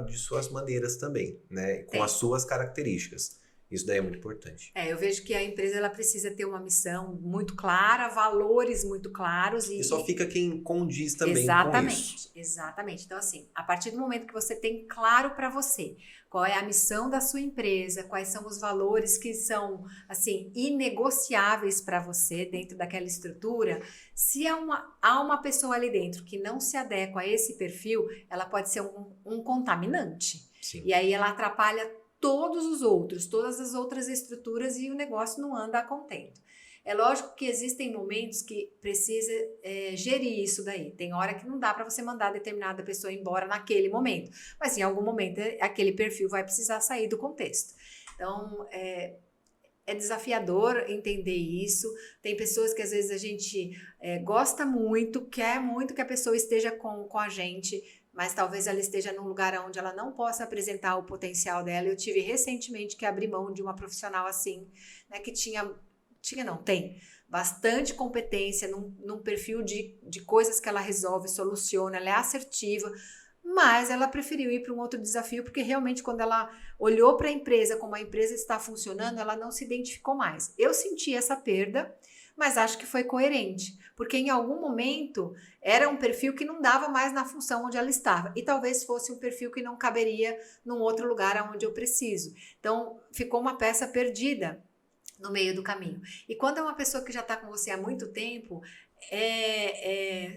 de suas maneiras também, né? Com as suas características. Isso daí é muito importante. Eu vejo que a empresa ela precisa ter uma missão muito clara, valores muito claros. E só fica quem condiz também com isso. Exatamente. Então, assim, a partir do momento que você tem claro para você qual é a missão da sua empresa, quais são os valores que são, assim, inegociáveis para você dentro daquela estrutura, se há uma pessoa ali dentro que não se adequa a esse perfil, ela pode ser um contaminante. Sim. E aí ela atrapalha todas as outras estruturas e o negócio não anda a contento. É lógico que existem momentos que precisa gerir isso daí. Tem hora que não dá para você mandar determinada pessoa embora naquele momento, mas em algum momento aquele perfil vai precisar sair do contexto. Então, é desafiador entender isso. Tem pessoas que às vezes a gente gosta muito, quer muito que a pessoa esteja com a gente, mas talvez ela esteja num lugar onde ela não possa apresentar o potencial dela. Eu tive recentemente que abrir mão de uma profissional assim, né, que tem bastante competência num perfil de coisas que ela resolve, soluciona, ela é assertiva, mas ela preferiu ir para um outro desafio, porque realmente quando ela olhou para a empresa, como a empresa está funcionando, ela não se identificou mais. Eu senti essa perda, mas acho que foi coerente, porque em algum momento era um perfil que não dava mais na função onde ela estava, e talvez fosse um perfil que não caberia num outro lugar onde eu preciso. Então, ficou uma peça perdida no meio do caminho. E quando é uma pessoa que já está com você há muito tempo, é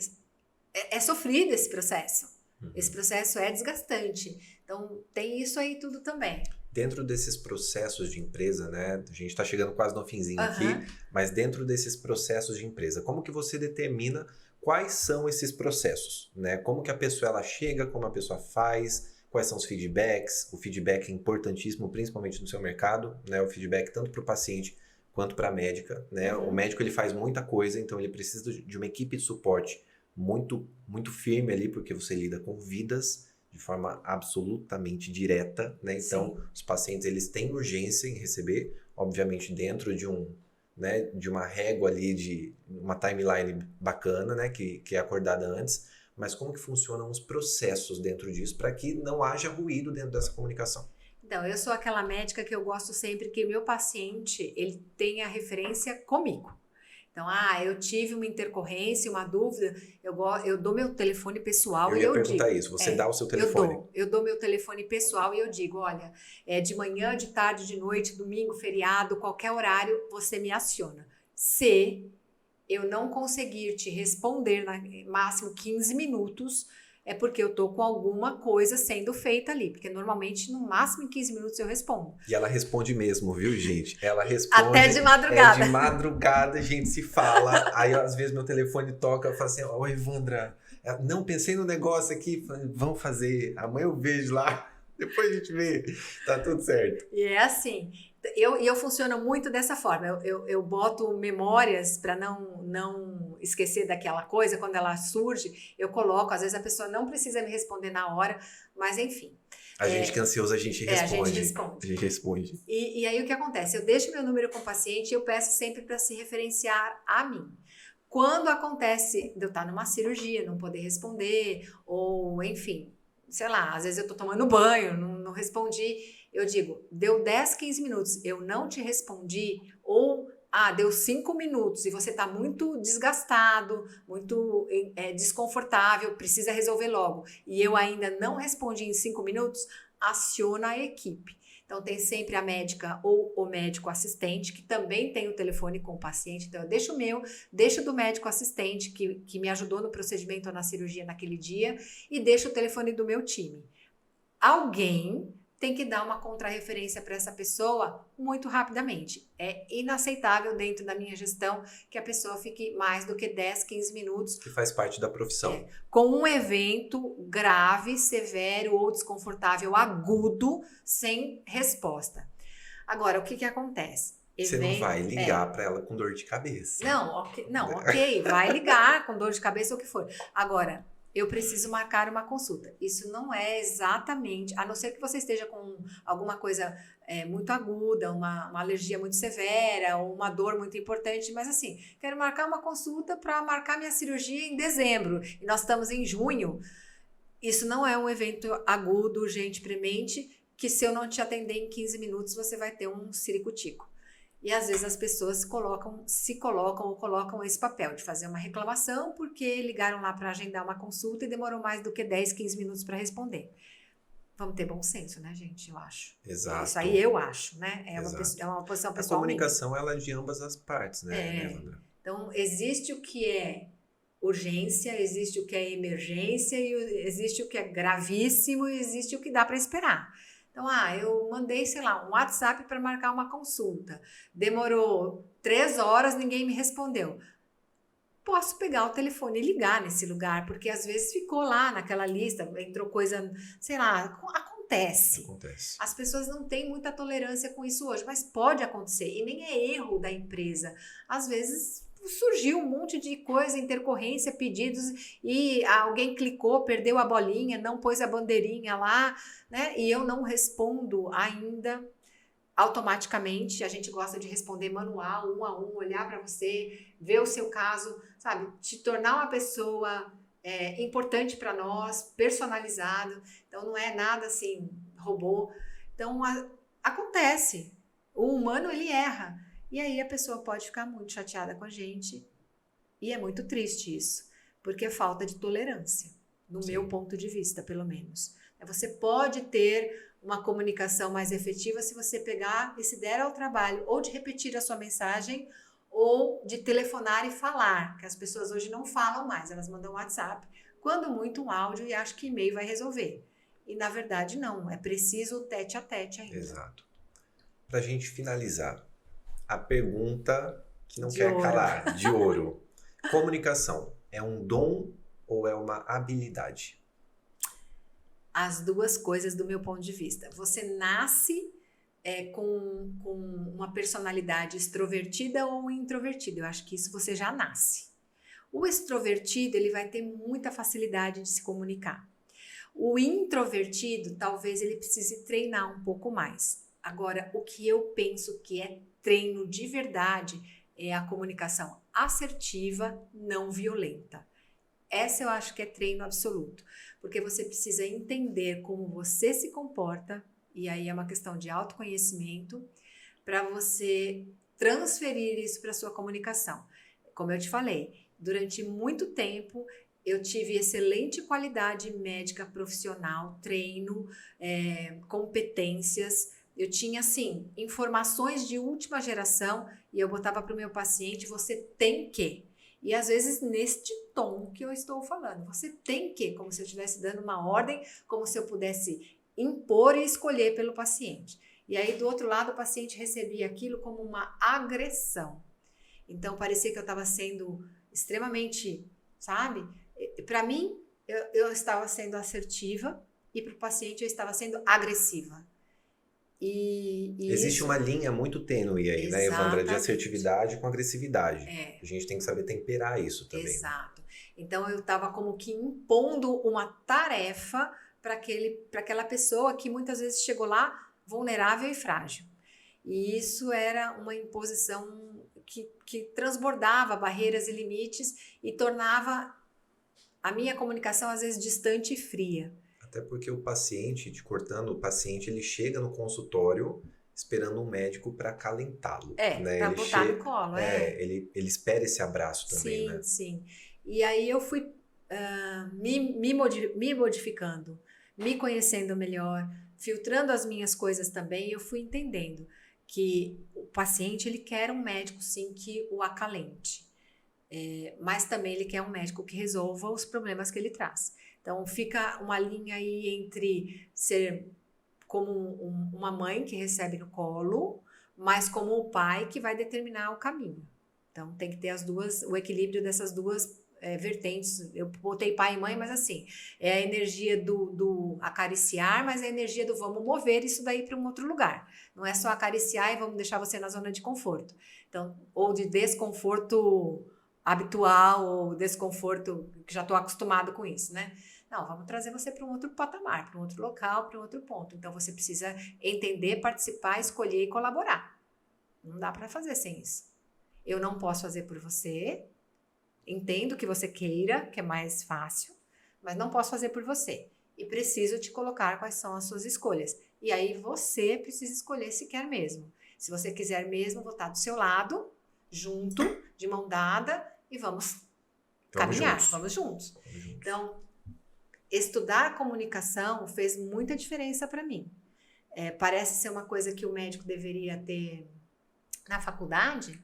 sofrido esse processo. Esse processo é desgastante. Então, tem isso aí tudo também. Dentro desses processos de empresa, né? A gente está chegando quase no finzinho aqui, mas dentro desses processos de empresa, como que você determina quais são esses processos, né? Como que a pessoa ela chega, como a pessoa faz, quais são os feedbacks? O feedback é importantíssimo, principalmente no seu mercado, né? O feedback tanto para o paciente quanto para a médica, né? O médico ele faz muita coisa, então ele precisa de uma equipe de suporte muito, muito firme ali, porque você lida com vidas de forma absolutamente direta, né? Então, os pacientes eles têm urgência em receber, obviamente dentro de né, de uma régua ali, de uma timeline bacana, né, que é acordada antes, mas como que funcionam os processos dentro disso para que não haja ruído dentro dessa comunicação? Então, eu sou aquela médica que eu gosto sempre que meu paciente, ele tenha referência comigo. Então, eu tive uma intercorrência, uma dúvida, eu dou meu telefone pessoal eu e ia eu perguntar digo... isso, você dá o seu telefone? Eu dou meu telefone pessoal e eu digo, olha, de manhã, de tarde, de noite, domingo, feriado, qualquer horário, você me aciona. Se eu não conseguir te responder no máximo 15 minutos, é porque eu tô com alguma coisa sendo feita ali, porque normalmente no máximo em 15 minutos eu respondo. E ela responde mesmo, viu, gente? Ela responde. Até de madrugada. É de madrugada, a gente se fala. Aí às vezes meu telefone toca, eu falo assim: oi, Evandra, não, pensei no negócio aqui, vamos fazer, amanhã eu vejo lá, depois a gente vê, tá tudo certo. E é assim. Eu funciono muito dessa forma, eu boto memórias para não esquecer daquela coisa, quando ela surge, eu coloco, às vezes a pessoa não precisa me responder na hora, mas enfim. A gente que é ansioso, a gente responde. A gente responde. E aí o que acontece? Eu deixo meu número com o paciente e eu peço sempre para se referenciar a mim. Quando acontece de eu estar numa cirurgia, não poder responder, ou enfim, sei lá, às vezes eu tô tomando banho, não respondi, eu digo, deu 10, 15 minutos, eu não te respondi, ou deu 5 minutos e você tá muito desgastado, muito desconfortável, precisa resolver logo, e eu ainda não respondi em 5 minutos, aciona a equipe. Então, tem sempre a médica ou o médico assistente, que também tem o telefone com o paciente. Então, eu deixo o meu, deixo do médico assistente, que me ajudou no procedimento ou na cirurgia naquele dia, e deixo o telefone do meu time. Alguém tem que dar uma contrarreferência para essa pessoa muito rapidamente. É inaceitável dentro da minha gestão que a pessoa fique mais do que 10, 15 minutos. Que faz parte da profissão. Com um evento grave, severo ou desconfortável, agudo, sem resposta. Agora, o que acontece? Você não vai ligar para ela com dor de cabeça. Ok, vai ligar com dor de cabeça ou o que for. Agora, eu preciso marcar uma consulta. Isso não é exatamente, a não ser que você esteja com alguma coisa muito aguda, uma alergia muito severa, ou uma dor muito importante, mas assim, quero marcar uma consulta para marcar minha cirurgia em dezembro, e nós estamos em junho. Isso não é um evento agudo, urgente, premente, que se eu não te atender em 15 minutos, você vai ter um ciricutico. E às vezes as pessoas colocam esse papel de fazer uma reclamação porque ligaram lá para agendar uma consulta e demorou mais do que 10, 15 minutos para responder. Vamos ter bom senso, né, gente? Eu acho. Exato. Isso aí eu acho, né? É uma posição pessoal. A comunicação, ela é de ambas as partes, né, Evandra? Então, existe o que é urgência, existe o que é emergência, e existe o que é gravíssimo e existe o que dá para esperar. Então, eu mandei, sei lá, um WhatsApp para marcar uma consulta. Demorou 3 horas, ninguém me respondeu. Posso pegar o telefone e ligar nesse lugar, porque às vezes ficou lá naquela lista, entrou coisa, sei lá, acontece. As pessoas não têm muita tolerância com isso hoje, mas pode acontecer. E nem é erro da empresa. Às vezes surgiu um monte de coisa, intercorrência, pedidos, e alguém clicou, perdeu a bolinha, não pôs a bandeirinha lá, né? E eu não respondo ainda automaticamente. A gente gosta de responder manual, um a um, olhar para você, ver o seu caso, sabe? Te tornar uma pessoa importante para nós, personalizado. Então, não é nada assim, robô. Então, acontece. O humano, ele erra. E aí a pessoa pode ficar muito chateada com a gente. E é muito triste isso, porque é falta de tolerância, no meu ponto de vista, pelo menos. Você pode ter uma comunicação mais efetiva se você pegar e se der ao trabalho ou de repetir a sua mensagem ou de telefonar e falar, que as pessoas hoje não falam mais, elas mandam WhatsApp, quando muito um áudio, e acham que e-mail vai resolver. E na verdade não, é preciso o tete a tete ainda. Exato. Pra gente finalizar, a pergunta que não quer calar, de ouro. Comunicação é um dom ou é uma habilidade? As duas coisas do meu ponto de vista. Você nasce com uma personalidade extrovertida ou introvertida. Eu acho que isso você já nasce. O extrovertido, ele vai ter muita facilidade de se comunicar. O introvertido, talvez ele precise treinar um pouco mais. Agora, o que eu penso que é treino de verdade é a comunicação assertiva, não violenta. Essa eu acho que é treino absoluto, porque você precisa entender como você se comporta, e aí é uma questão de autoconhecimento, para você transferir isso para a sua comunicação. Como eu te falei, durante muito tempo eu tive excelente qualidade médica profissional, treino, competências. Eu tinha, assim, informações de última geração e eu botava para o meu paciente, você tem que. E às vezes neste tom que eu estou falando, você tem que, como se eu estivesse dando uma ordem, como se eu pudesse impor e escolher pelo paciente. E aí do outro lado o paciente recebia aquilo como uma agressão. Então parecia que eu estava sendo extremamente, sabe? Para mim, eu estava sendo assertiva e para o paciente eu estava sendo agressiva. Existe isso, uma linha muito tênue aí, né, Evandra, de assertividade com agressividade. A gente tem que saber temperar isso também. Exato. Né? Então eu estava como que impondo uma tarefa para aquela pessoa que muitas vezes chegou lá vulnerável e frágil. E isso era uma imposição que transbordava barreiras e limites e tornava a minha comunicação às vezes distante e fria. Até porque o paciente, te cortando, o paciente ele chega no consultório esperando um médico para acalentá-lo. Né? Para botar no colo. Ele espera esse abraço também, sim, né? Sim. E aí eu fui me modificando, me conhecendo melhor, filtrando as minhas coisas também, eu fui entendendo que o paciente ele quer um médico sim que o acalente, mas também ele quer um médico que resolva os problemas que ele traz. Então fica uma linha aí entre ser como uma mãe que recebe no colo, mas como o pai que vai determinar o caminho. Então tem que ter o equilíbrio dessas duas vertentes. Eu botei pai e mãe, mas assim, é a energia do acariciar, mas é a energia do vamos mover isso daí para um outro lugar. Não é só acariciar e vamos deixar você na zona de conforto. Então, ou de desconforto habitual, ou desconforto que já estou acostumado com isso, né? Não, vamos trazer você para um outro patamar, para um outro local, para um outro ponto. Então, você precisa entender, participar, escolher e colaborar. Não dá para fazer sem isso. Eu não posso fazer por você. Entendo que você queira, que é mais fácil, mas não posso fazer por você. E preciso te colocar quais são as suas escolhas. E aí você precisa escolher se quer mesmo. Se você quiser mesmo, vou estar do seu lado, junto, de mão dada, e vamos caminhar, vamos juntos. Então, estudar a comunicação fez muita diferença para mim. Parece ser uma coisa que o médico deveria ter na faculdade.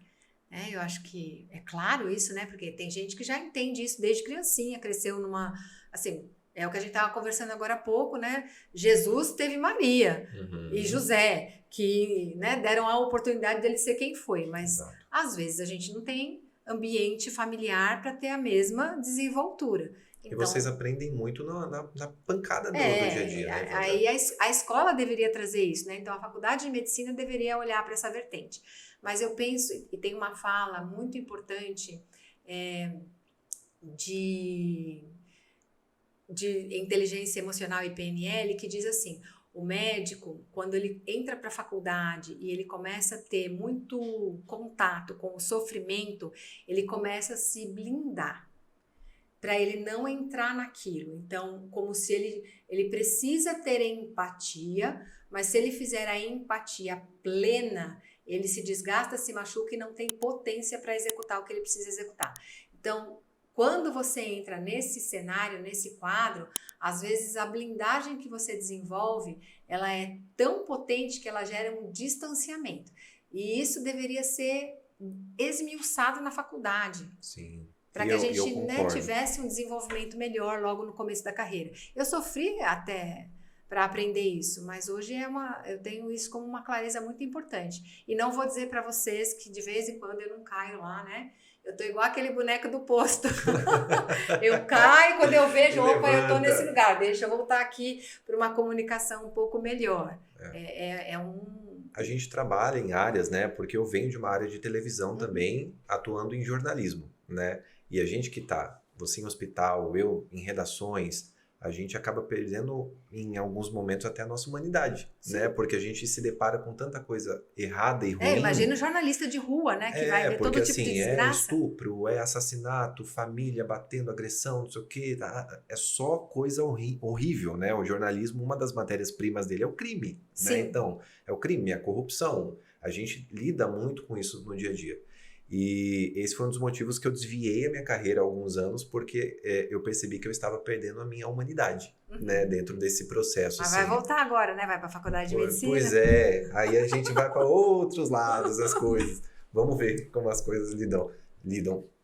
Eu acho que é claro isso, né? Porque tem gente que já entende isso desde criancinha, cresceu numa... Assim, é o que a gente estava conversando agora há pouco, né? Jesus teve Maria e José, que deram a oportunidade dele ser quem foi. Mas, às vezes, a gente não tem ambiente familiar para ter a mesma desenvoltura. Então, e vocês aprendem muito na pancada do dia a dia, né? Aí a escola deveria trazer isso, né? Então, a faculdade de medicina deveria olhar para essa vertente. Mas eu penso, e tem uma fala muito importante de inteligência emocional e PNL, que diz assim, o médico, quando ele entra para a faculdade e ele começa a ter muito contato com o sofrimento, ele começa a se blindar para ele não entrar naquilo. Então, como se ele precisa ter empatia, mas se ele fizer a empatia plena, ele se desgasta, se machuca e não tem potência para executar o que ele precisa executar. Então, quando você entra nesse cenário, nesse quadro, às vezes a blindagem que você desenvolve, ela é tão potente que ela gera um distanciamento. E isso deveria ser esmiuçado na faculdade. Sim. Para que a gente tivesse um desenvolvimento melhor logo no começo da carreira. Eu sofri até para aprender isso, mas hoje eu tenho isso como uma clareza muito importante. E não vou dizer para vocês que de vez em quando eu não caio lá, né? Eu tô igual aquele boneco do posto. Eu caio quando eu vejo, opa, eu tô nesse lugar, deixa eu voltar aqui para uma comunicação um pouco melhor. A gente trabalha em áreas, né? Porque eu venho de uma área de televisão também, atuando em jornalismo, né? E a gente que tá, você em hospital, eu em redações, a gente acaba perdendo em alguns momentos até a nossa humanidade, né? Porque a gente se depara com tanta coisa errada e ruim. Imagina o jornalista de rua, né? Que vai ver todo tipo de desgraça. É estupro, é assassinato, família batendo, agressão, não sei o quê. É só coisa horrível, né? O jornalismo, uma das matérias-primas dele é o crime, né? Então, é o crime, é a corrupção. A gente lida muito com isso no dia a dia. E esse foi um dos motivos que eu desviei a minha carreira há alguns anos, porque eu percebi que eu estava perdendo a minha humanidade, né, dentro desse processo. Mas vai voltar agora, né? Vai para a faculdade de medicina. Pois é, aí a gente vai para outros lados das coisas. Vamos ver como as coisas lidam.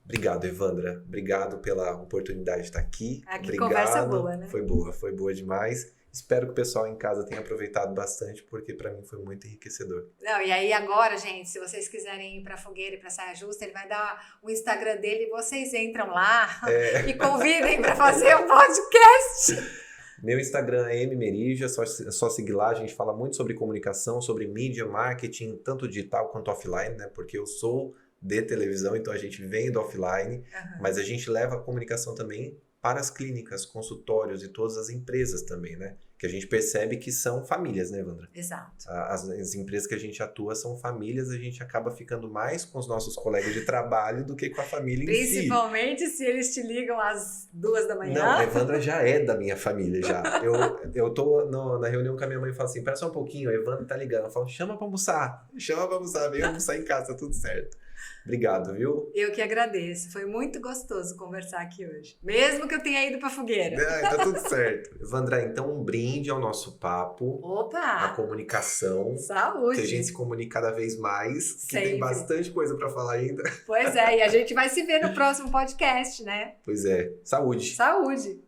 Obrigado, Evandra. Obrigado pela oportunidade de estar aqui. Que conversa boa, né? Foi boa demais. Espero que o pessoal em casa tenha aproveitado bastante, porque para mim foi muito enriquecedor. Não, e aí agora, gente, se vocês quiserem ir para a fogueira e para a saia justa, ele vai dar o Instagram dele e vocês entram lá e convidem para fazer um podcast. Meu Instagram é mmerija, só seguir lá. A gente fala muito sobre comunicação, sobre mídia, marketing, tanto digital quanto offline, né? Porque eu sou de televisão, então a gente vem do offline, mas a gente leva a comunicação também para as clínicas, consultórios e todas as empresas também, né? Que a gente percebe que são famílias, né, Evandra? Exato. As empresas que a gente atua são famílias, a gente acaba ficando mais com os nossos colegas de trabalho do que com a família em si. Principalmente se eles te ligam às 2 da manhã. Não, a Evandra já é da minha família, já. Eu tô na reunião com a minha mãe e falo assim, espera só um pouquinho, a Evandra tá ligando. Eu falo, chama pra almoçar, vem almoçar em casa, tá tudo certo. Obrigado, viu? Eu que agradeço. Foi muito gostoso conversar aqui hoje. Mesmo que eu tenha ido pra fogueira. Tá tudo certo. Evandra, então um brinde ao nosso papo. Opa! A comunicação. Saúde! Que a gente se comunique cada vez mais. Que sempre. Tem bastante coisa pra falar ainda. Pois é, e a gente vai se ver no próximo podcast, né? Pois é. Saúde! Saúde!